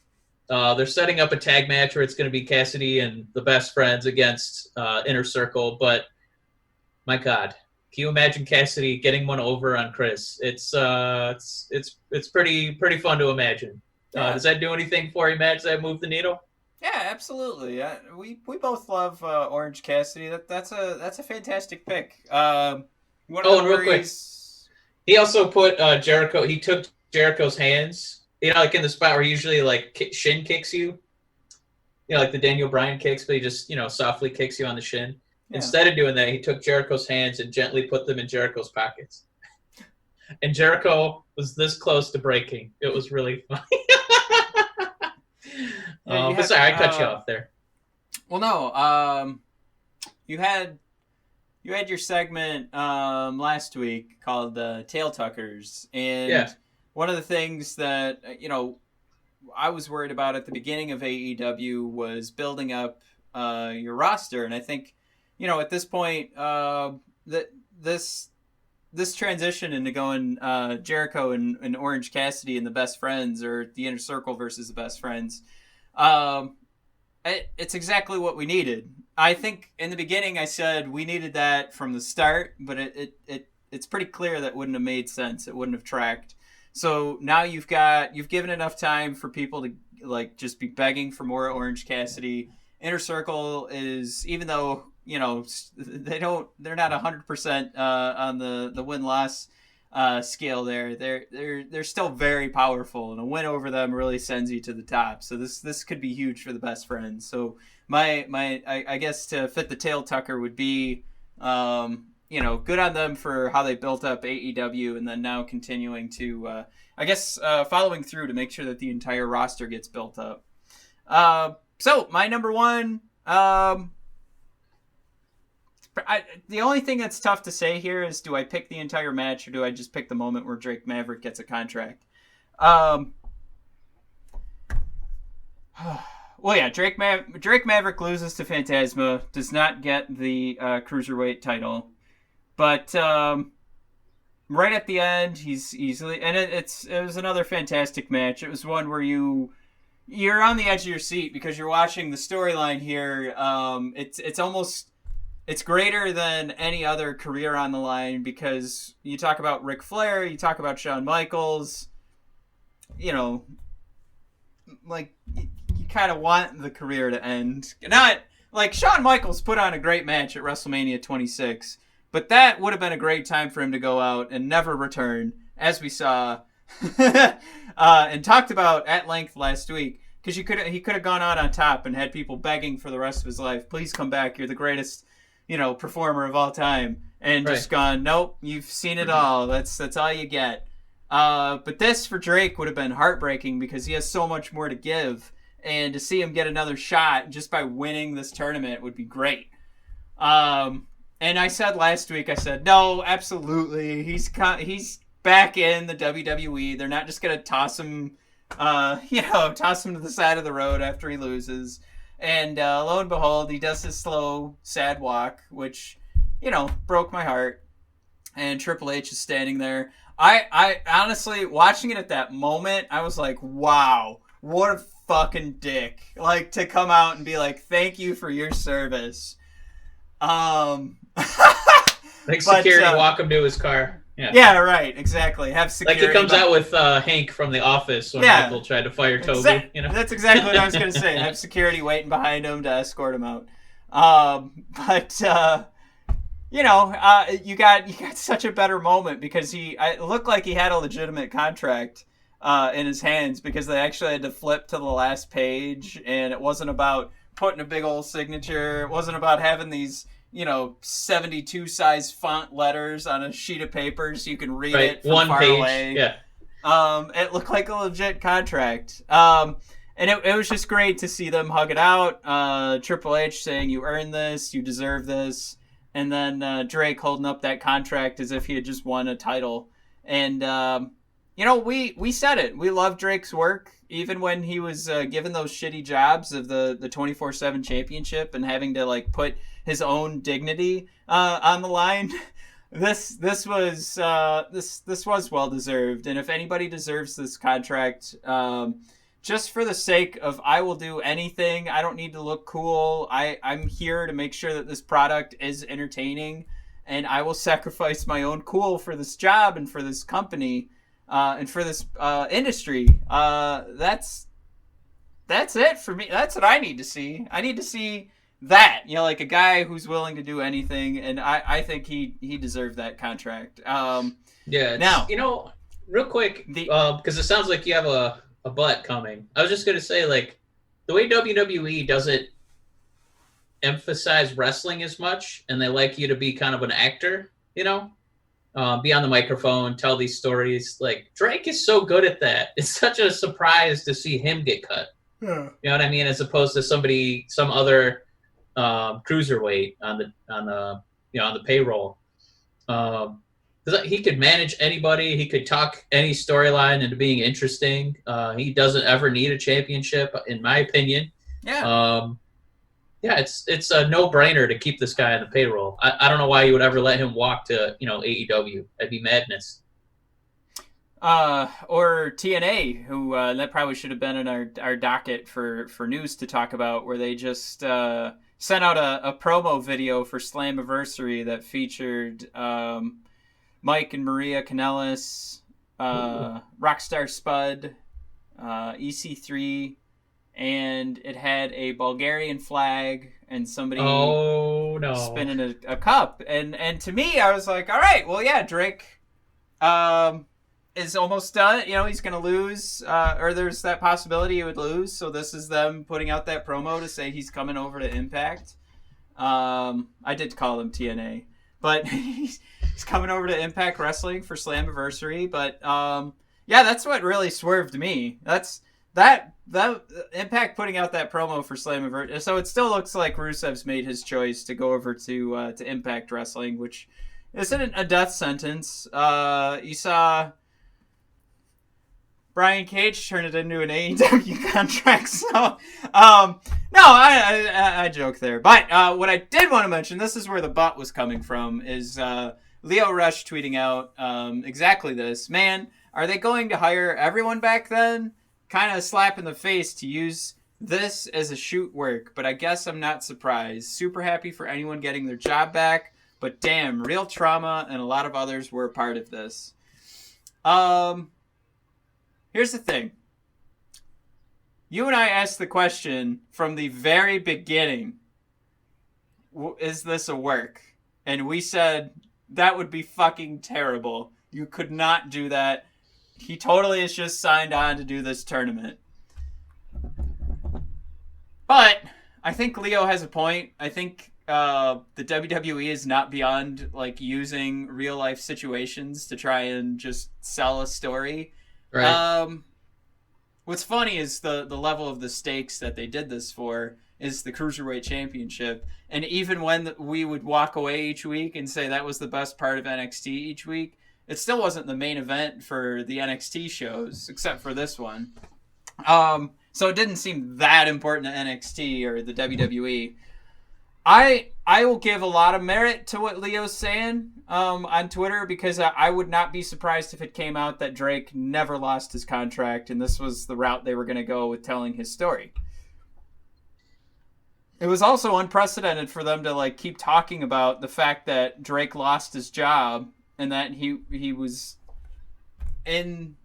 They're setting up a tag match where it's going to be Cassidy and the Best Friends against Inner Circle, but my God, can you imagine Cassidy getting one over on Chris? It's pretty fun to imagine. Does that do anything for you, Matt? Does that move the needle? Yeah, absolutely. We both love Orange Cassidy. That's a fantastic pick. Real quick, he also put Jericho. He took Jericho's hands, like in the spot where he usually shin kicks you, like the Daniel Bryan kicks, but he just softly kicks you on the shin. Yeah. Instead of doing that, he took Jericho's hands and gently put them in Jericho's pockets. And Jericho was this close to breaking. It was really funny. But sorry, I cut you off there. Well, no. You had your segment last week called Tail Tuckers, and one of the things that I was worried about at the beginning of AEW was building up your roster, and I think at this point that this transition into going Jericho and Orange Cassidy and the Best Friends, or the Inner Circle versus the Best Friends, it's exactly what we needed. I think in the beginning I said we needed that from the start, but it's pretty clear that wouldn't have made sense. It wouldn't have tracked. So now you've given enough time for people to like just be begging for more Orange Cassidy. Inner Circle is, even though they're not 100% on the win-loss scale there. They're still very powerful, and a win over them really sends you to the top. So this could be huge for the best friends. So I guess to fit the tail tucker would be good on them for how they built up AEW, and then now continuing to following through to make sure that the entire roster gets built up. So my number one. The only thing that's tough to say here is, do I pick the entire match or do I just pick the moment where Drake Maverick gets a contract? Well, yeah, Drake Maverick loses to Phantasma, does not get the cruiserweight title, but right at the end, it was another fantastic match. It was one where you're on the edge of your seat because you're watching the storyline here. It's greater than any other career on the line, because you talk about Ric Flair, you talk about Shawn Michaels, like you kind of want the career to end. Not like Shawn Michaels put on a great match at WrestleMania 26, but that would have been a great time for him to go out and never return, as we saw and talked about at length last week, because he could have gone out on top and had people begging for the rest of his life, please come back, you're the greatest performer of all time, and just gone, nope, you've seen it all. That's all you get. But this for Drake would have been heartbreaking because he has so much more to give, and to see him get another shot just by winning this tournament would be great. And I said last week, no, absolutely, he's back in the WWE. They're not just gonna toss him to the side of the road after he loses. And lo and behold, he does his slow, sad walk, which, broke my heart. And Triple H is standing there. I honestly, watching it at that moment, I was like, wow, what a fucking dick. Like, to come out and be like, thank you for your service. Security walk him to his car. Yeah, right, exactly. Have security. Like he comes out with Hank from The Office when Michael tried to fire Toby. That's exactly what I was going to say. Have security waiting behind him to escort him out. You got such a better moment because it looked like he had a legitimate contract in his hands, because they actually had to flip to the last page, and it wasn't about putting a big old signature. It wasn't about having these 72 size font letters on a sheet of paper so you can read it from far away. Yeah. It looked like a legit contract. And it was just great to see them hug it out. Triple H saying, you earned this, you deserve this. And then Drake holding up that contract as if he had just won a title. And, we said it. We love Drake's work. Even when he was given those shitty jobs of the 24/7 championship and having to put his own dignity on the line, this was well deserved. And if anybody deserves this contract, just for the sake of, I will do anything. I don't need to look cool. I'm here to make sure that this product is entertaining, and I will sacrifice my own cool for this job and for this company. And for this industry, that's it for me. That's what I need to see. I need to see that, like a guy who's willing to do anything, and I think he deserved that contract. Now, real quick, because it sounds like you have a butt coming. I was just gonna say, the way WWE doesn't emphasize wrestling as much, and they like you to be kind of an actor, be on the microphone, tell these stories. Drake is so good at that. It's such a surprise to see him get cut. Yeah. You know what I mean? As opposed to some other cruiserweight on the payroll. He could manage anybody. He could talk any storyline into being interesting. He doesn't ever need a championship, in my opinion. Yeah. It's a no-brainer to keep this guy on the payroll. I don't know why you would ever let him walk to AEW. That'd be madness. Or TNA, who that probably should have been in our docket for news to talk about, where they just sent out a promo video for Slammiversary that featured Mike and Maria Kanellis, Rockstar Spud, EC3, and it had a Bulgarian flag and somebody spinning a cup. And to me, I was like, all right, well, yeah, Drake is almost done. You know, he's going to lose, or there's that possibility he would lose. So this is them putting out that promo to say he's coming over to Impact. I did call him TNA, but he's coming over to Impact Wrestling for Slammiversary. But yeah, that's what really swerved me. That's that Impact putting out that promo for Slammiversary. So it still looks like Rusev's made his choice to go over to Impact Wrestling, which isn't a death sentence. You saw Brian Cage turn it into an AEW contract. So, no, I joke there. But what I did want to mention, this is where the butt was coming from, is Leo Rush tweeting out exactly this. Man, are they going to hire everyone back then? Kind of a slap in the face to use this as a shoot work, but I guess I'm not surprised. Super happy for anyone getting their job back, but damn, real trauma and a lot of others were a part of this. Here's the thing. You and I asked the question from the very beginning, is this a work? And we said, that would be fucking terrible. You could not do that. He totally is just signed on to do this tournament. But I think Leo has a point. I think the WWE is not beyond like using real life situations to try and just sell a story. Right. What's funny is the level of the stakes that they did this for is the Cruiserweight Championship. And even when we would walk away each week and say that was the best part of NXT each week, it still wasn't the main event for the NXT shows, except for this one. So it didn't seem that important to NXT or the WWE. I will give a lot of merit to what Leo's saying on Twitter, because I would not be surprised if it came out that Drake never lost his contract and this was the route they were going to go with telling his story. It was also unprecedented for them to like keep talking about the fact that Drake lost his job and that he was in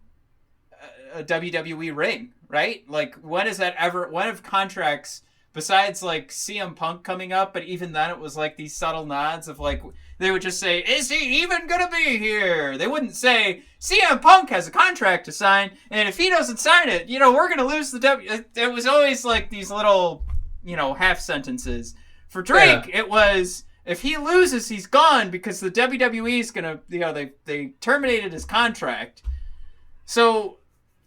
a WWE ring, right? Like, when have contracts, besides like CM Punk coming up, but even then it was like these subtle nods of like, they would just say, is he even gonna be here? They wouldn't say, CM Punk has a contract to sign, and if he doesn't sign it, you know, we're gonna lose the W. It was always like these little, you know, half sentences. For Drake, It was, if he loses, he's gone, because the WWE is gonna, you know, they terminated his contract. So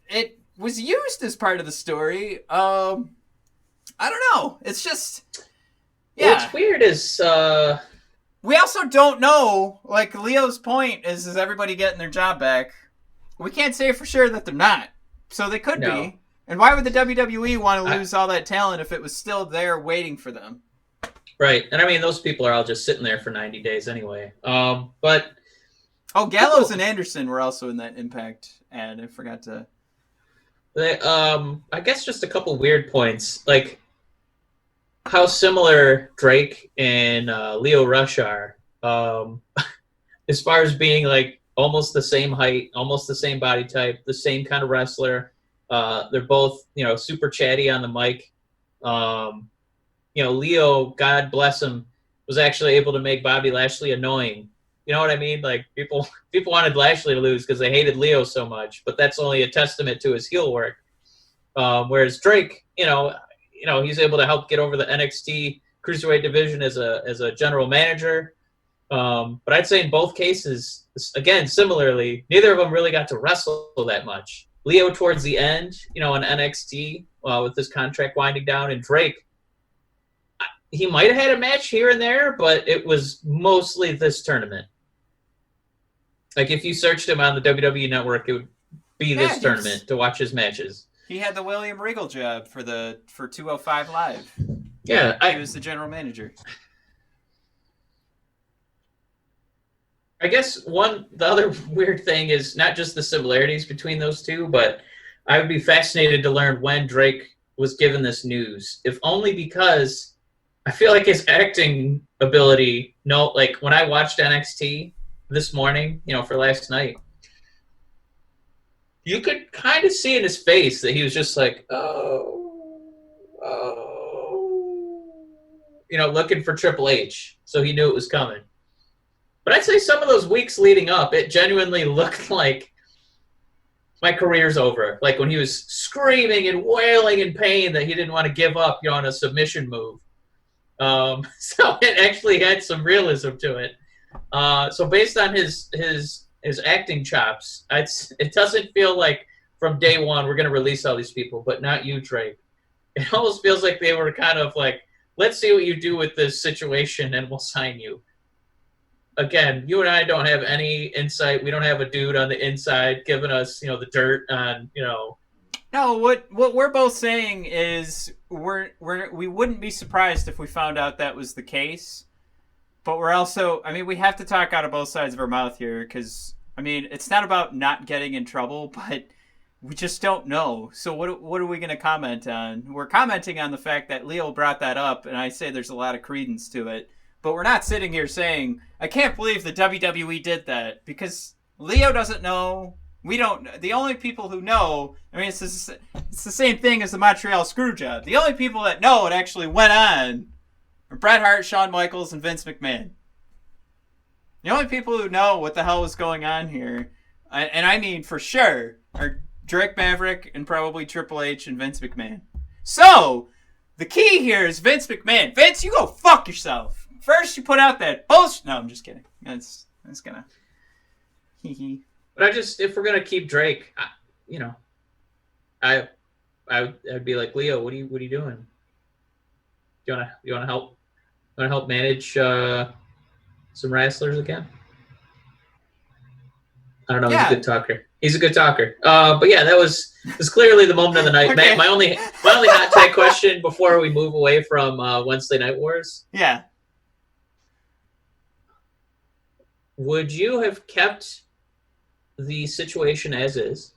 it was used as part of the story. I don't know. It's just, yeah. What's weird is we also don't know. Like Leo's point is everybody getting their job back? We can't say for sure that they're not. So they could be. And why would the WWE want to lose all that talent if it was still there waiting for them? Right. And I mean, those people are all just sitting there for 90 days anyway. But Gallows and Anderson were also in that Impact ad. I forgot to. I guess just a couple weird points, like how similar Drake and Leo Rush are, as far as being like almost the same height, almost the same body type, the same kind of wrestler. They're both, you know, super chatty on the mic. You know, Leo, God bless him, was actually able to make Bobby Lashley annoying. You know what I mean? Like people wanted Lashley to lose because they hated Leo so much, but that's only a testament to his heel work. Whereas Drake, you know, he's able to help get over the NXT Cruiserweight division as a general manager. But I'd say in both cases, again, similarly, neither of them really got to wrestle that much. Leo towards the end, you know, in NXT with his contract winding down, and Drake, he might have had a match here and there, but it was mostly this tournament. Like, if you searched him on the WWE Network, it would be this tournament to watch his matches. He had the William Regal job for 205 Live. Yeah. He was the general manager. I guess the other weird thing is not just the similarities between those two, but I would be fascinated to learn when Drake was given this news, if only because I feel like his acting ability, like when I watched NXT this morning, for last night, you could kind of see in his face that he was just like, looking for Triple H. So he knew it was coming. But I'd say some of those weeks leading up, it genuinely looked like my career's over. Like when he was screaming and wailing in pain that he didn't want to give up, on a submission move. So it actually had some realism to it. So based on his acting chops, it doesn't feel like from day one we're going to release all these people, but not you, Drake. It almost feels like they were kind of like, let's see what you do with this situation and we'll sign you. Again, you and I don't have any insight. We don't have a dude on the inside giving us, the dirt on, No, what we're both saying is we wouldn't be surprised if we found out that was the case. But we're also, we have to talk out of both sides of our mouth here because, it's not about not getting in trouble, but we just don't know. So what are we going to comment on? We're commenting on the fact that Leo brought that up, and I say there's a lot of credence to it. But we're not sitting here saying, I can't believe the WWE did that, because Leo doesn't know. We don't. The only people who know, it's the same thing as the Montreal Screwjob. The only people that know it actually went on are Bret Hart, Shawn Michaels, and Vince McMahon. The only people who know what the hell was going on here, and for sure, are Drake Maverick and probably Triple H and Vince McMahon. So, the key here is Vince McMahon. Vince, you go fuck yourself. First, you put out that bullshit. No, I'm just kidding. That's gonna. But if we're gonna keep Drake, I'd be like, Leo, what are you doing? You wanna help? Want to help manage some wrestlers again? I don't know. Yeah. He's a good talker. But yeah, that was clearly the moment of the night. Okay. My only hot take question before we move away from Wednesday Night Wars. Yeah. Would you have kept the situation as is,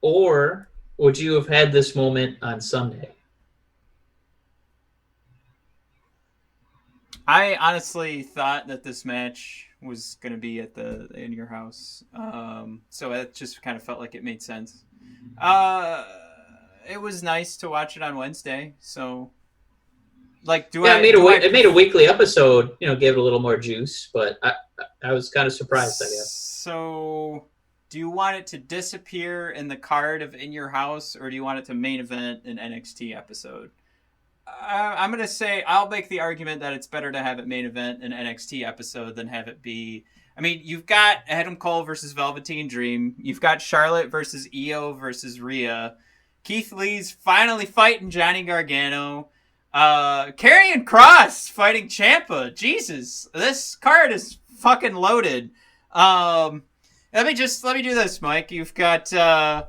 or would you have had this moment on Sunday? I honestly thought that this match was going to be at the In Your House, so it just kind of felt like it made sense. It was nice to watch it on Wednesday, so. It made a weekly episode, gave it a little more juice, but I was kind of surprised, I guess. So, do you want it to disappear in the card of In Your House, or do you want it to main event an NXT episode? I'm going to say I'll make the argument that it's better to have it main event an NXT episode than have it be... you've got Adam Cole versus Velveteen Dream. You've got Charlotte versus Io versus Rhea. Keith Lee's finally fighting Johnny Gargano. Karrion Kross fighting Ciampa. Jesus, this card is fucking loaded. Let me do this, Mike. You've got the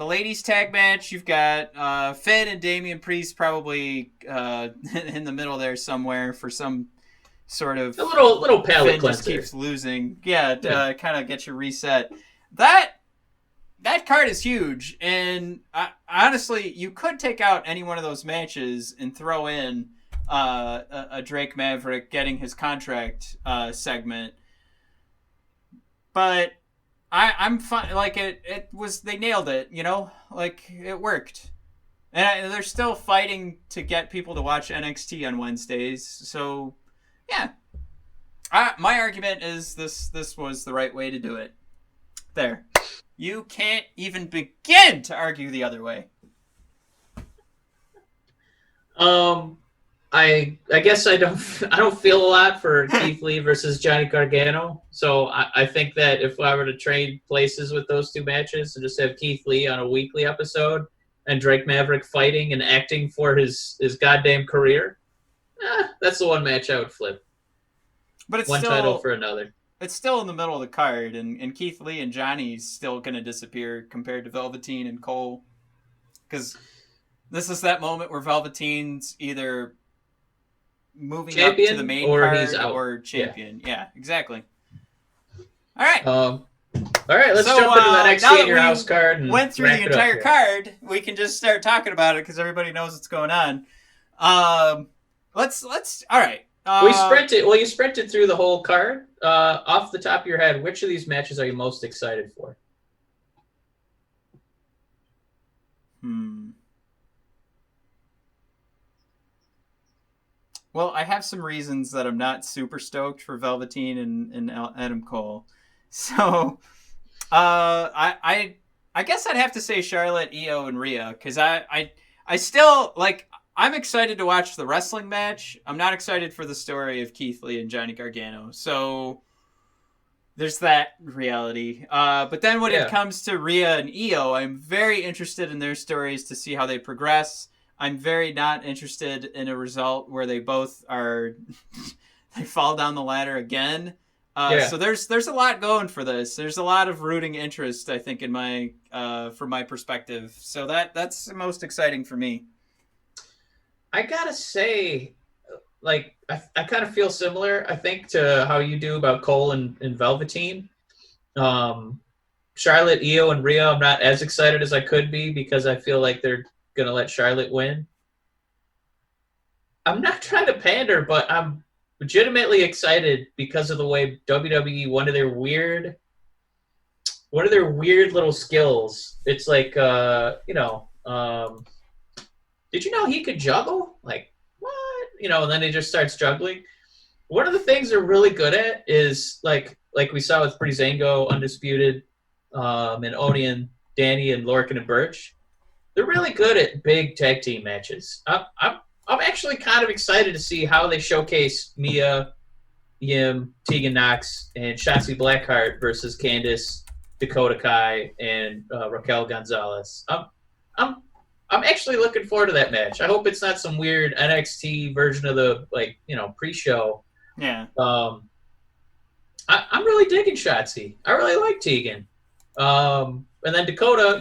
ladies tag match. You've got Finn and Damian Priest probably in the middle there somewhere for some sort of a little palate Finn cleanser. Just keeps losing. Kind of get you reset. That card is huge, and honestly, you could take out any one of those matches and throw in a Drake Maverick getting his contract segment. But I'm fine. Like it was, they nailed it. It worked, and they're still fighting to get people to watch NXT on Wednesdays. So, yeah, my argument is this was the right way to do it. There. You can't even begin to argue the other way. I guess I don't feel a lot for Keith Lee versus Johnny Gargano. So I think that if I were to trade places with those two matches and just have Keith Lee on a weekly episode and Drake Maverick fighting and acting for his goddamn career, that's the one match I would flip. But it's one title for another. It's still in the middle of the card, and Keith Lee and Johnny's still going to disappear compared to Velveteen and Cole. Because this is that moment where Velveteen's either moving champion, up to the main card or champion. Yeah, exactly. All right. All right, let's jump into the NXT In Your House card. And went through the entire card. We can just start talking about it because everybody knows what's going on. Let's all right. You sprinted through the whole card. Off the top of your head, which of these matches are you most excited for? Well, I have some reasons that I'm not super stoked for Velveteen and Adam Cole. So, I guess I'd have to say Charlotte, Io, and Rhea, because I still, like, I'm excited to watch the wrestling match. I'm not excited for the story of Keith Lee and Johnny Gargano. So, there's that reality. But then when it comes to Rhea and Io, I'm very interested in their stories to see how they progress. I'm very not interested in a result where they both are they fall down the ladder again. So there's a lot going for this. There's a lot of rooting interest, I think, in my from my perspective. So that's the most exciting for me. I gotta say, like, I kind of feel similar, I think, to how you do about Cole and Velveteen. Charlotte, Io, and Rhea, I'm not as excited as I could be because I feel like they're going to let Charlotte win. I'm not trying to pander, but I'm legitimately excited because of the way WWE, one of their weird little skills. It's like, did you know he could juggle? Like, what? And then he just starts juggling. One of the things they're really good at is, like we saw with Breezango, Undisputed, and Oni and Danny and Lorcan and Birch. They're really good at big tag team matches. I'm actually kind of excited to see how they showcase Mia Yim, Tegan Knox, and Shotzi Blackheart versus Candice, Dakota Kai, and Raquel Gonzalez. I'm actually looking forward to that match. I hope it's not some weird NXT version of the pre-show. Yeah. I'm really digging Shotzi. I really like Tegan. And then Dakota,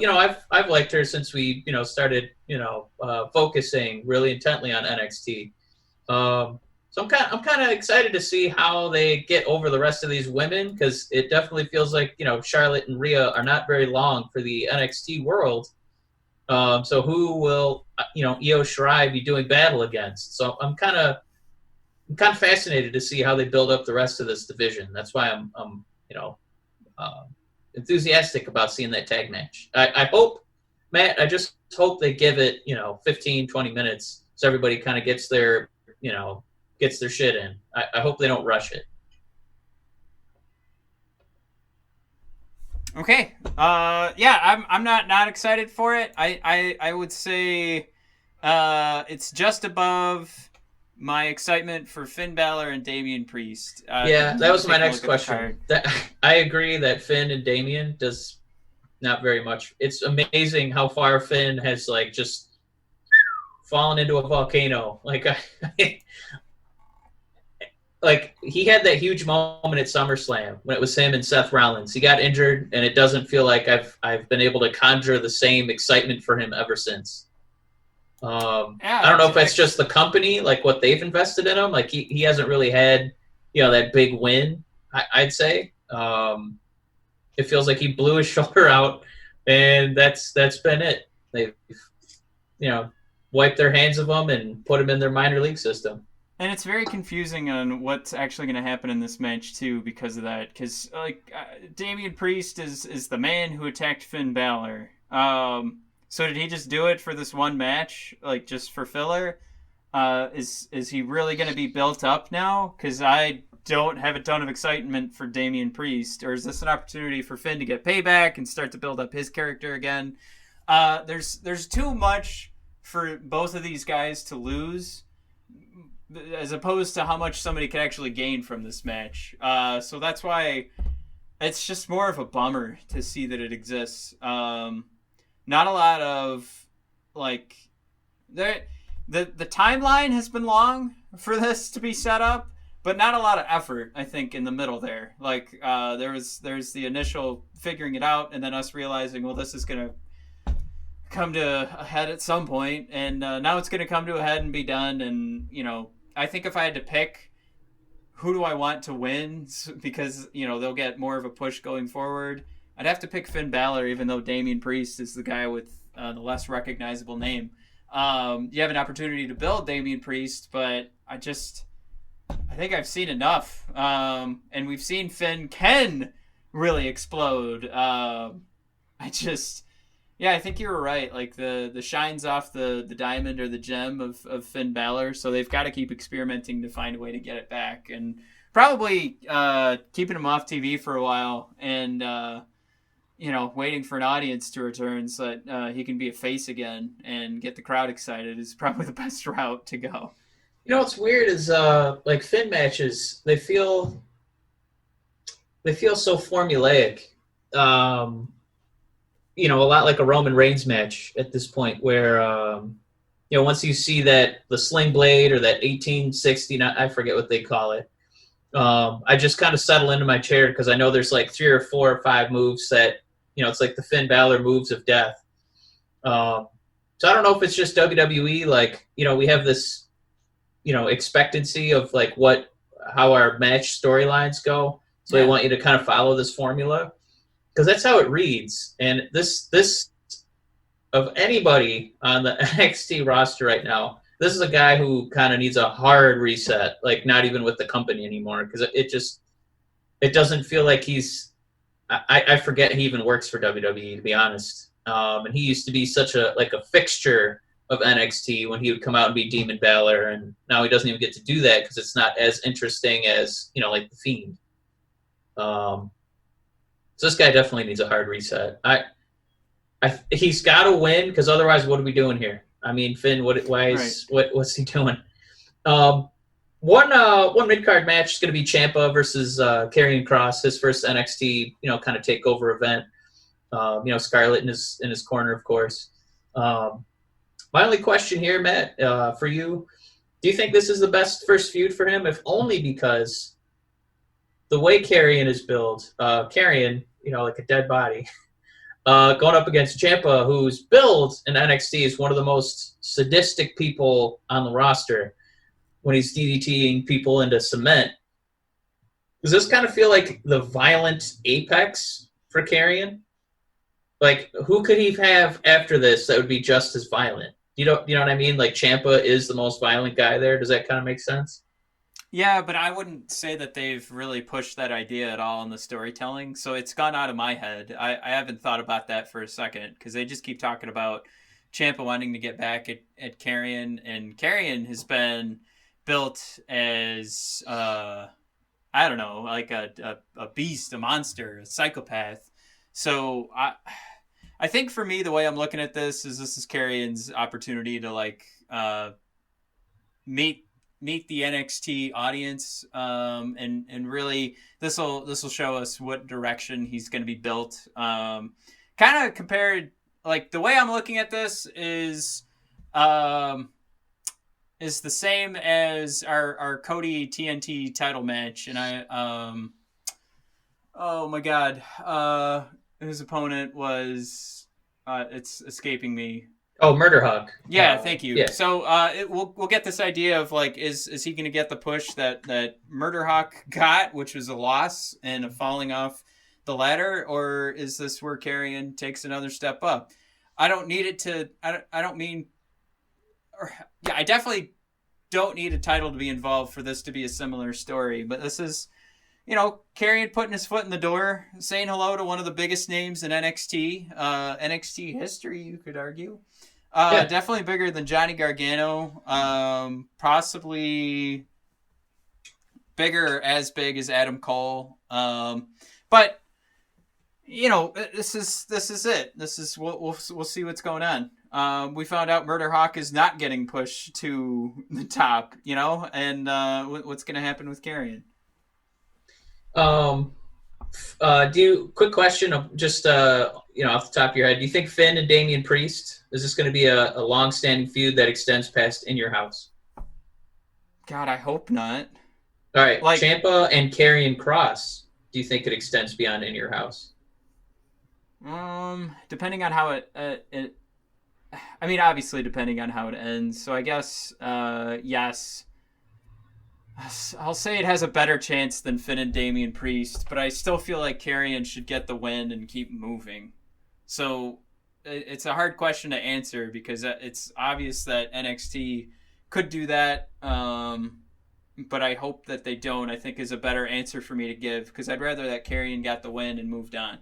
I've liked her since we, started, focusing really intently on NXT. So I'm kind of excited to see how they get over the rest of these women, because it definitely feels like, Charlotte and Rhea are not very long for the NXT world. So who will, Io Shirai be doing battle against? So I'm kind of fascinated to see how they build up the rest of this division. That's why I'm enthusiastic about seeing that tag match. I hope, Matt, I just hope they give it, 15, 20 minutes so everybody kind of gets their shit in. I hope they don't rush it. Okay. I'm not excited for it. I would say it's just above my excitement for Finn Balor and Damian Priest. That was my next question. I agree that Finn and Damian does not very much. It's amazing how far Finn has just fallen into a volcano. Like he had that huge moment at SummerSlam when it was him and Seth Rollins. He got injured, and it doesn't feel like I've been able to conjure the same excitement for him ever since. I don't know if it's just the company, like what they've invested in him. Like he hasn't really had, that big win. I'd say it feels like he blew his shoulder out, and that's been it. They've, wiped their hands of him and put him in their minor league system. And it's very confusing on what's actually going to happen in this match too, because of that. Because Damian Priest is the man who attacked Finn Balor. So did he just do it for this one match, just for filler? Is he really going to be built up now? Because I don't have a ton of excitement for Damian Priest. Or is this an opportunity for Finn to get payback and start to build up his character again? There's too much for both of these guys to lose, as opposed to how much somebody could actually gain from this match. So that's why it's just more of a bummer to see that it exists. Not a lot of the timeline has been long for this to be set up, but not a lot of effort, I think, in the middle there. There's the initial figuring it out, and then us realizing, well, this is gonna come to a head at some point, and now it's gonna come to a head and be done. And I think if I had to pick who do I want to win, because they'll get more of a push going forward, I'd have to pick Finn Balor, even though Damian Priest is the guy with the less recognizable name. you have an opportunity to build Damian Priest, but I think I've seen enough. And we've seen Finn can really explode. I think you were right. Like the shine's off the diamond or the gem of Finn Balor, so they've got to keep experimenting to find a way to get it back, and probably keeping him off TV for a while, and waiting for an audience to return so that he can be a face again and get the crowd excited is probably the best route to go. What's weird is like Finn matches, they feel so formulaic. A lot like a Roman Reigns match at this point, where once you see that the sling blade or that 1860, I forget what they call it, I just kind of settle into my chair because I know there's like 3 or 4 or 5 moves that it's like the Finn Balor moves of death. So I don't know if it's just WWE, like we have this expectancy of like how our match storylines go, so they want you to kind of follow this formula. Because that's how it reads. And this of anybody on the NXT roster right now, this is a guy who kind of needs a hard reset, like not even with the company anymore. Because it doesn't feel like he's, I forget he even works for WWE, to be honest. And he used to be such a fixture of NXT when he would come out and be Demon Balor. And now he doesn't even get to do that because it's not as interesting as, like The Fiend. So this guy definitely needs a hard reset. He's got to win, because otherwise, what are we doing here? I mean, Finn, what's he doing? One mid-card match is going to be Ciampa versus Karrion Kross, his first NXT kind of takeover event. Scarlett in his corner, of course. My only question here, Matt, for you, do you think this is the best first feud for him? If only because the way Karrion is built, Karrion, like a dead body, going up against Ciampa, who's billed in NXT is one of the most sadistic people on the roster when he's DDTing people into cement. Does this kind of feel like the violent apex for Karrion? Like, who could he have after this that would be just as violent? You know what I mean? Like, Ciampa is the most violent guy there. Does that kind of make sense? Yeah, but I wouldn't say that they've really pushed that idea at all in the storytelling. So it's gone out of my head. I haven't thought about that for a second, because they just keep talking about Ciampa wanting to get back at Karrion. And Karrion has been built as, I don't know, like a beast, a monster, a psychopath. So I think for me, the way I'm looking at this is Karrion's opportunity to meet the NXT audience, and really this will show us what direction he's going to be built. Kind of compared, like, the way I'm looking at this is the same as our Cody TNT title match, and oh my god, his opponent was it's escaping me. Oh, Murder Hawk. Yeah, thank you. Yeah. So we'll get this idea of, like, is he going to get the push that Murder Hawk got, which was a loss and a falling off the ladder, or is this where Karrion takes another step up? I don't need it to. I don't mean. I definitely don't need a title to be involved for this to be a similar story, but this is, Karrion putting his foot in the door, saying hello to one of the biggest names in NXT history, you could argue. Definitely bigger than Johnny Gargano. Possibly as big as Adam Cole. But this is it. This is we'll see what's going on. We found out Murder Hawk is not getting pushed to the top. And what's going to happen with Karrion? Quick question of just off the top of your head, do you think Finn and Damian Priest, is this going to be a long-standing feud that extends past In Your House? God, I hope not. All right, Ciampa and Karrion Kross, do you think it extends beyond In Your House? Depending on how obviously depending on how it ends. So I guess yes. I'll say it has a better chance than Finn and Damian Priest, but I still feel like Karrion should get the win and keep moving. So it's a hard question to answer because it's obvious that NXT could do that. But I hope that they don't, I think is a better answer for me to give because I'd rather that Karrion got the win and moved on.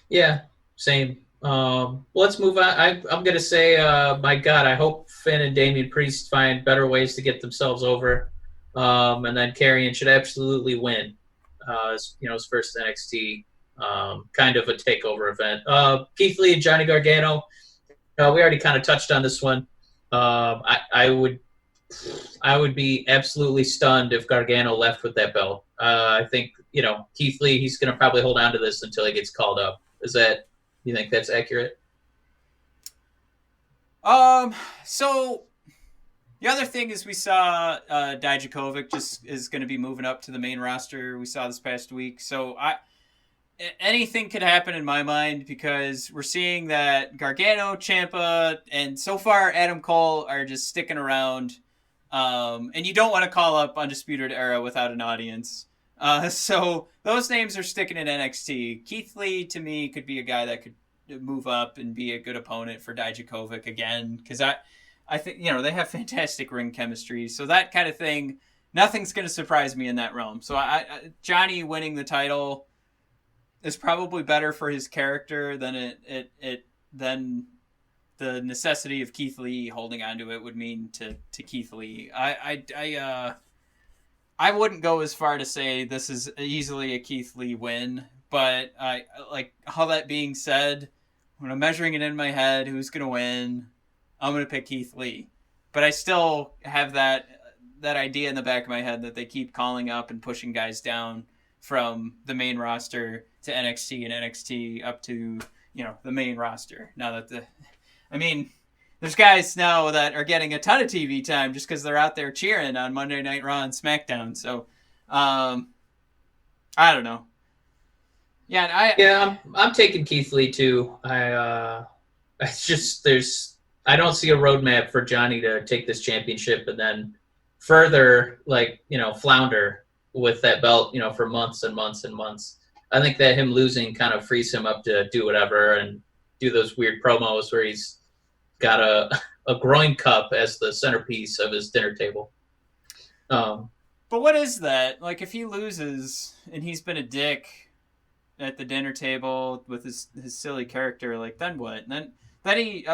Yeah, same. Let's move on. I'm going to say, my God, I hope Finn and Damian Priest find better ways to get themselves over. And then Karrion should absolutely win, his first NXT kind of a takeover event. Keith Lee and Johnny Gargano, we already kind of touched on this one. I would be absolutely stunned if Gargano left with that belt. I think, Keith Lee, he's going to probably hold on to this until he gets called up. You think that's accurate? So the other thing is we saw Dijakovic just is going to be moving up to the main roster. We saw this past week. So anything could happen in my mind because we're seeing that Gargano, Ciampa, and so far Adam Cole are just sticking around. And you don't want to call up Undisputed Era without an audience. So those names are sticking in NXT. Keith Lee, to me, could be a guy that could move up and be a good opponent for Dijakovic again. Because I think, they have fantastic ring chemistry. So that kind of thing, nothing's going to surprise me in that realm. So Johnny winning the title is probably better for his character than than the necessity of Keith Lee holding on to it would mean to Keith Lee. I wouldn't go as far to say this is easily a Keith Lee win, but I like all that being said, when I'm measuring it in my head, who's going to win, I'm going to pick Keith Lee. But I still have that idea in the back of my head that they keep calling up and pushing guys down from the main roster to NXT and NXT up to, the main roster. Now that there's guys now that are getting a ton of TV time just because they're out there cheering on Monday Night Raw and SmackDown. So, I don't know. Yeah, I'm taking Keith Lee too. I don't see a roadmap for Johnny to take this championship and then further flounder with that belt, for months and months and months. I think that him losing kind of frees him up to do whatever and do those weird promos where he's got a groin cup as the centerpiece of his dinner table. But what is that? Like, if he loses and he's been a dick at the dinner table with his silly character, like, then what? Then he,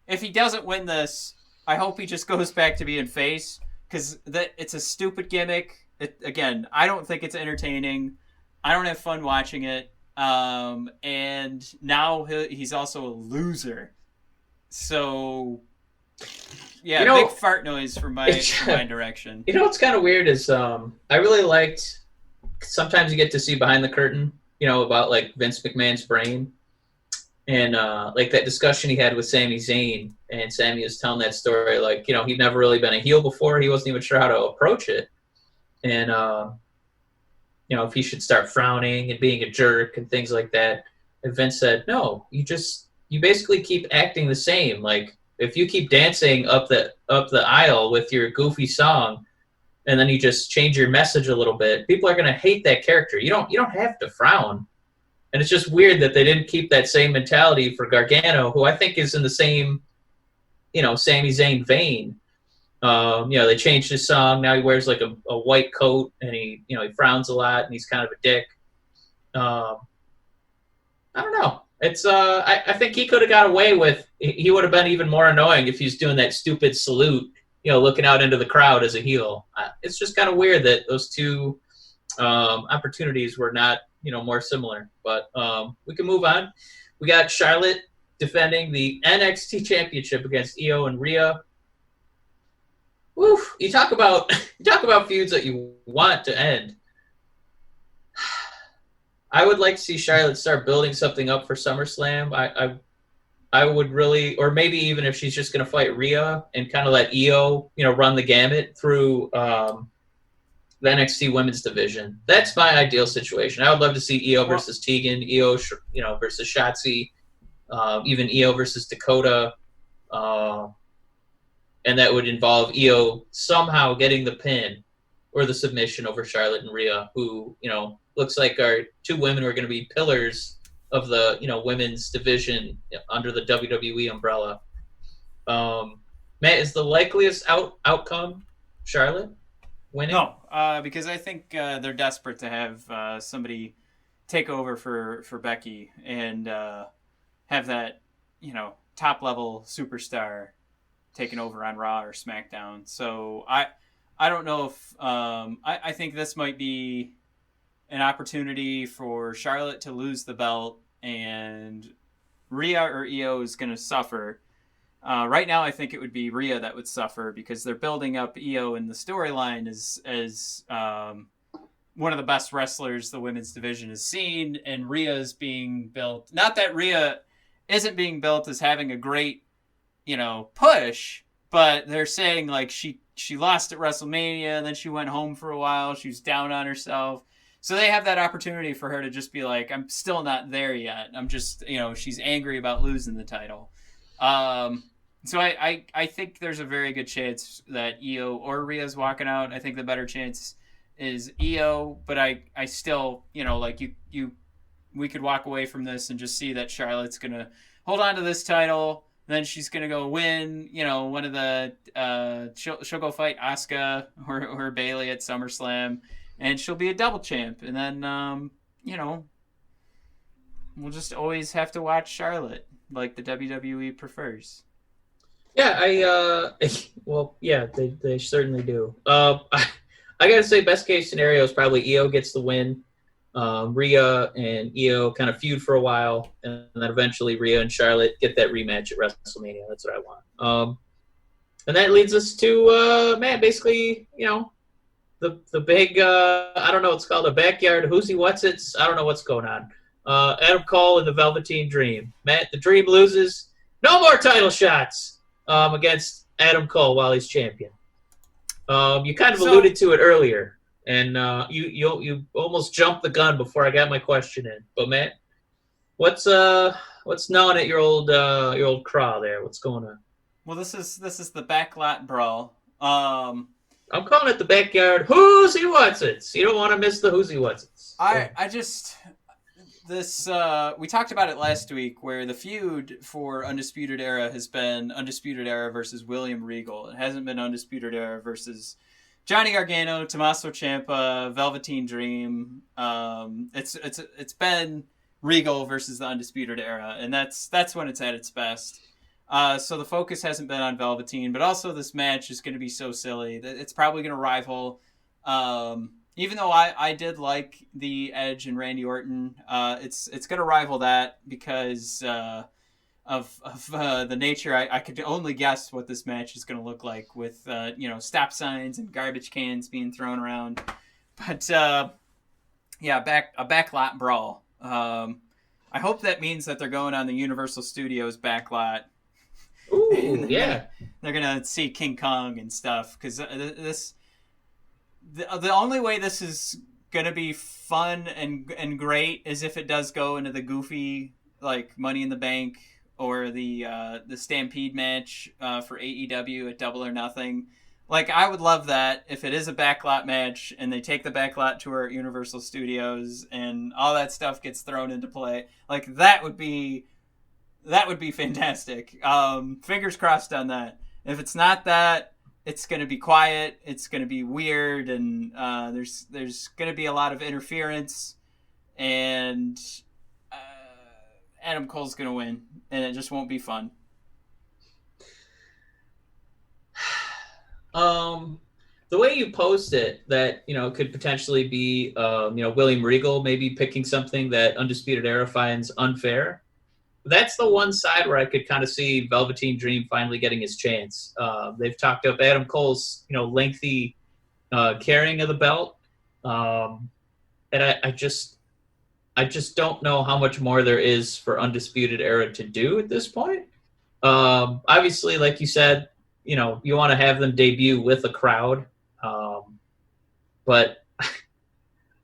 if he doesn't win this, I hope he just goes back to being face, because it's a stupid gimmick. Again, I don't think it's entertaining. I don't have fun watching it. And now he's also a loser. So, yeah, big fart noise from my direction. What's kind of weird is I really liked, sometimes you get to see behind the curtain, about like Vince McMahon's brain. And like that discussion he had with Sami Zayn, and Sami was telling that story, like, he'd never really been a heel before. He wasn't even sure how to approach it. And, if he should start frowning and being a jerk and things like that. And Vince said, no, you basically keep acting the same. Like, if you keep dancing up the aisle with your goofy song, and then you just change your message a little bit, people are going to hate that character. You don't have to frown. And it's just weird that they didn't keep that same mentality for Gargano, who I think is in the same, Sami Zayn vein. They changed his song. Now he wears like a white coat, and he frowns a lot, and he's kind of a dick. I don't know. It's I think he could have got away with. He would have been even more annoying if he's doing that stupid salute, looking out into the crowd as a heel. It's just kind of weird that those two opportunities were not, more similar. But we can move on. We got Charlotte defending the NXT Championship against Io and Rhea. Woof! You talk about feuds that you want to end. I would like to see Charlotte start building something up for SummerSlam. I would really, or maybe even if she's just going to fight Rhea and kind of let Io, run the gamut through the NXT Women's Division. That's my ideal situation. I would love to see Io versus Tegan, Io, versus Shotzi, even Io versus Dakota, and that would involve Io somehow getting the pin or the submission over Charlotte and Rhea, who looks like our two women who are going to be pillars of the women's division under the WWE umbrella. Matt, is the likeliest outcome Charlotte winning? No, because I think they're desperate to have somebody take over for Becky and have that top level superstar taking over on Raw or SmackDown. So I don't know if I think this might be an opportunity for Charlotte to lose the belt and Rhea or Io is going to suffer. Right now, I think it would be Rhea that would suffer because they're building up Io in the storyline as one of the best wrestlers the women's division has seen, and Rhea is being built. Not that Rhea isn't being built as having a great, push, but they're saying like she lost at WrestleMania, and then she went home for a while. She was down on herself. So they have that opportunity for her to just be like, I'm still not there yet. I'm just, she's angry about losing the title. So I think there's a very good chance that Io or Rhea's walking out. I think the better chance is Io, but I still, we could walk away from this and just see that Charlotte's going to hold on to this title. Then she's going to go win, one of the, she'll go fight Asuka or Bayley at SummerSlam, and she'll be a double champ. And then, we'll just always have to watch Charlotte like the WWE prefers. Yeah, they certainly do. I gotta say, best case scenario is probably Io gets the win. Rhea and Io kind of feud for a while, and then eventually Rhea and Charlotte get that rematch at WrestleMania. That's what I want. And that leads us to basically, the big I don't know what's called, a backyard who's-he what's-its. I don't know what's going on. Adam Cole and the Velveteen Dream. Matt, the Dream loses. No more title shots against Adam Cole while he's champion. You kind of alluded to it earlier, and you almost jumped the gun before I got my question in. But Matt, what's gnawing at your old craw there? What's going on? Well, this is the backlot brawl. I'm calling it the backyard who's-he what's-its. You don't want to miss the who's-he what's-its. We talked about it last week, where the feud for Undisputed Era has been Undisputed Era versus William Regal. It hasn't been Undisputed Era versus Johnny Gargano, Tommaso Ciampa, Velveteen Dream. It's been Regal versus the Undisputed Era, and that's when it's at its best. So the focus hasn't been on Velveteen, but also this match is going to be so silly that it's probably going to rival. Even though I did like the Edge and Randy Orton, it's going to rival that because of the nature. I could only guess what this match is going to look like with stop signs and garbage cans being thrown around. But a backlot brawl. I hope that means that they're going on the Universal Studios backlot. Ooh, yeah. They're gonna see King Kong and stuff because the only way this is gonna be fun and great is if it does go into the goofy like Money in the Bank or the Stampede match for AEW at Double or Nothing. Like, I would love that if it is a backlot match and they take the backlot tour at Universal Studios and all that stuff gets thrown into play. Like, that would be fantastic. Fingers crossed on that. If it's not that, it's going to be quiet. It's going to be weird, and there's going to be a lot of interference, and Adam Cole's going to win, and it just won't be fun. The way you post it, that could potentially be William Regal maybe picking something that Undisputed Era finds unfair. That's the one side where I could kind of see Velveteen Dream finally getting his chance. They've talked up Adam Cole's lengthy carrying of the belt, and I just don't know how much more there is for Undisputed Era to do at this point. Obviously, like you said, you want to have them debut with a crowd, but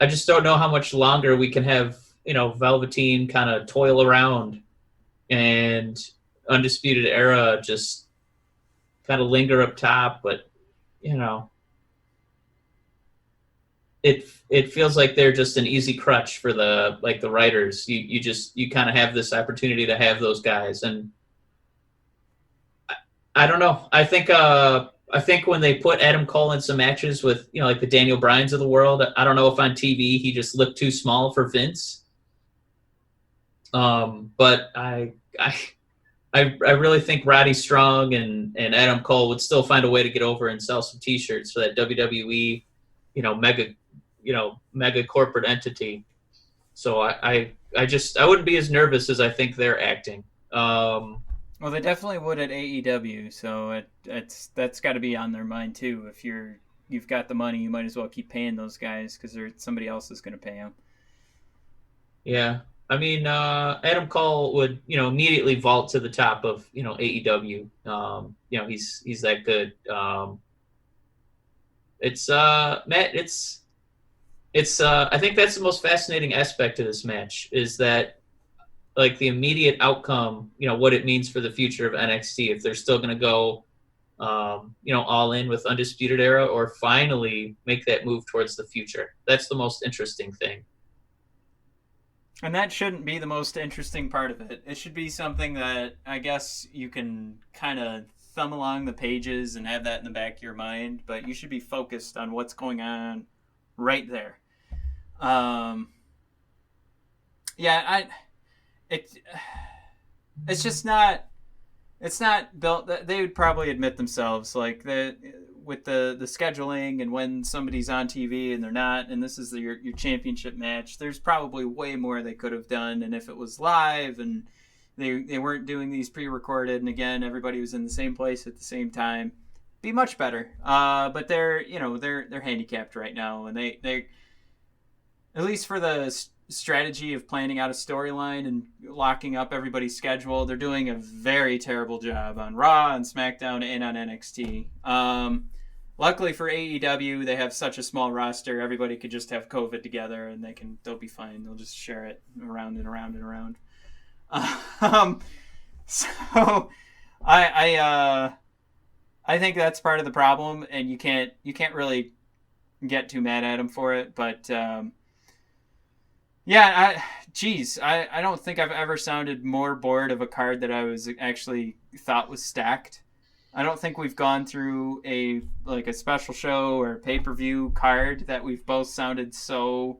I just don't know how much longer we can have Velveteen kind of toil around and Undisputed Era just kind of linger up top. But it feels like they're just an easy crutch for the writers. You kind of have this opportunity to have those guys, and I don't know. I think when they put Adam Cole in some matches with like the Daniel Bryans of the world, I don't know if on TV he just looked too small for Vince. But I really think Roddy Strong and Adam Cole would still find a way to get over and sell some T-shirts for that WWE, mega corporate entity. So I wouldn't be as nervous as I think they're acting. Well, they definitely would at AEW, so that's got to be on their mind too. If you've got the money, you might as well keep paying those guys because somebody else is going to pay them. Yeah, I mean, Adam Cole would immediately vault to the top of AEW. He's that good. It's Matt. It's I think that's the most fascinating aspect of this match is that. Like the immediate outcome, what it means for the future of NXT, if they're still going to go, all in with Undisputed Era or finally make that move towards the future. That's the most interesting thing. And that shouldn't be the most interesting part of it. It should be something that I guess you can kind of thumb along the pages and have that in the back of your mind, but you should be focused on what's going on right there. It's just not. It's not built. They would probably admit themselves, like with the scheduling and when somebody's on TV and they're not, and this is your championship match. There's probably way more they could have done, and if it was live and they weren't doing these pre-recorded, and again everybody was in the same place at the same time, be much better. But they're handicapped right now, and they at least for the strategy of planning out a storyline and locking up everybody's schedule, they're doing a very terrible job on Raw and SmackDown and on NXT. Luckily for AEW, they have such a small roster, everybody could just have COVID together and they'll be fine. They'll just share it around and around and around. So I think that's part of the problem, and you can't really get too mad at them for it, but I don't think I've ever sounded more bored of a card that I was actually thought was stacked. I don't think we've gone through a special show or pay-per-view card that we've both sounded so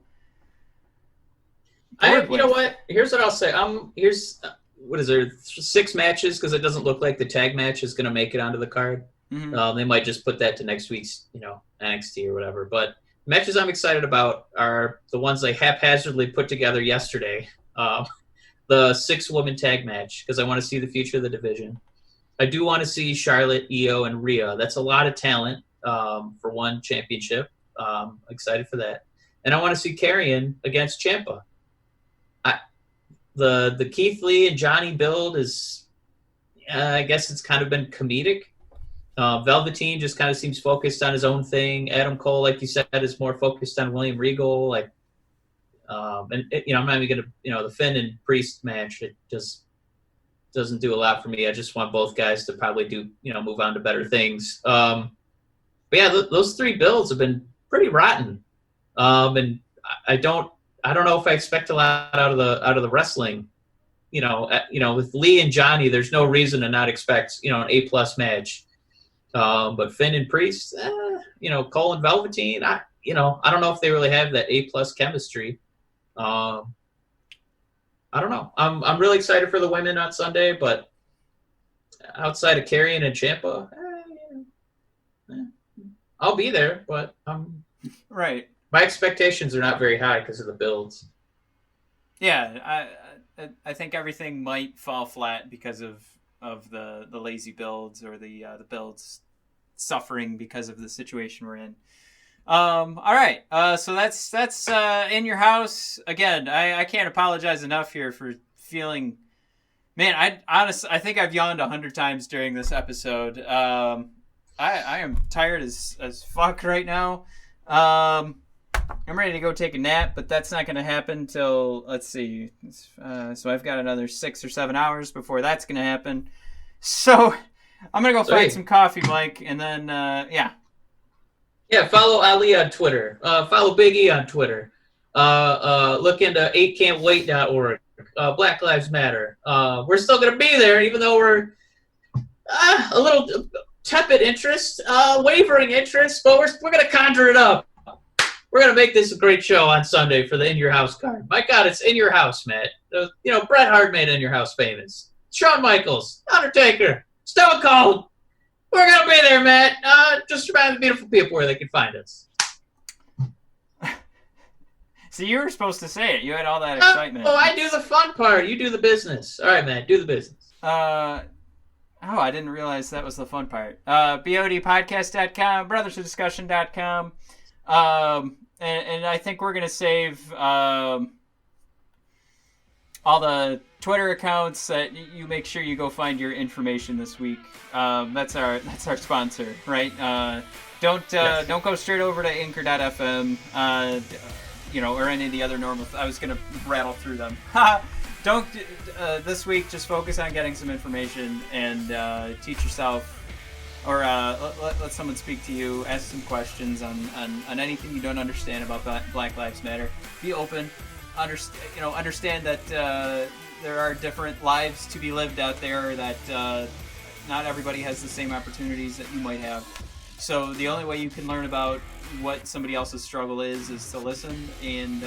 bored with. You know what? Here's what I'll say. What is there? 6 matches because it doesn't look like the tag match is going to make it onto the card. Mm-hmm. They might just put that to next week's NXT or whatever, but. Matches I'm excited about are the ones they haphazardly put together yesterday. The 6-woman tag match, because I want to see the future of the division. I do want to see Charlotte, Io, and Rhea. That's a lot of talent for one championship. Excited for that. And I want to see Karrion against Ciampa. The Keith Lee and Johnny build is, I guess it's kind of been comedic. Velveteen just kind of seems focused on his own thing. Adam Cole, like you said, is more focused on William Regal. I'm not even gonna, the Finn and Priest match, it just doesn't do a lot for me. I just want both guys to probably do, move on to better things. But yeah, those 3 builds have been pretty rotten. And I don't know if I expect a lot out of the wrestling. With Lee and Johnny, there's no reason to not expect, an A+ match. But Finn and Priest, Cole and Velveteen, I don't know if they really have that A+ chemistry. I don't know. I'm really excited for the women on Sunday, but outside of Karrion and Ciampa, I'll be there, but right. My expectations are not very high because of the builds. Yeah, I think everything might fall flat because of the lazy builds or the builds suffering because of the situation we're in. All right. So that's In Your House. Again, I can't apologize enough here for feeling, man, I think I've yawned 100 times during this episode. I am tired as fuck right now. I'm ready to go take a nap, but that's not going to happen till, let's see. So I've got another 6 or 7 hours before that's going to happen. So I'm going to go find some coffee, Mike, and then, yeah. Yeah, follow Ali on Twitter. Follow Big E on Twitter. Look into 8can'twait.org. Black Lives Matter. We're still going to be there, even though we're a little tepid interest, wavering interest, but we're going to conjure it up. We're going to make this a great show on Sunday for the In Your House card. My God, it's In Your House, Matt. Bret Hart made In Your House famous. Shawn Michaels, Undertaker, Stone Cold. We're going to be there, Matt. Just remind the beautiful people where they can find us. So you were supposed to say it. You had all that excitement. Oh, I do the fun part. You do the business. All right, Matt, do the business. I didn't realize that was the fun part. BODpodcast.com, brothersofdiscussion.com. And I think we're going to save all the Twitter accounts that you make sure you go find your information this week. That's our sponsor, right? Don't go straight over to anchor.fm, or any of the other normal. I was going to rattle through them. Don't this week. Just focus on getting some information and teach yourself, or let someone speak to you. Ask some questions on anything you don't understand about Black Lives Matter. Be open. Understand that there are different lives to be lived out there. That not everybody has the same opportunities that you might have. So the only way you can learn about what somebody else's struggle is to listen, and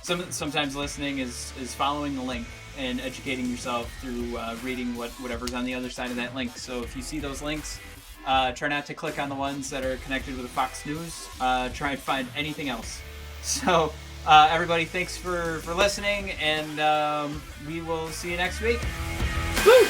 sometimes listening is following the link and educating yourself through reading whatever's on the other side of that link. So if you see those links, try not to click on the ones that are connected with Fox News. Try and find anything else. So everybody, thanks for listening, and we will see you next week. Woo!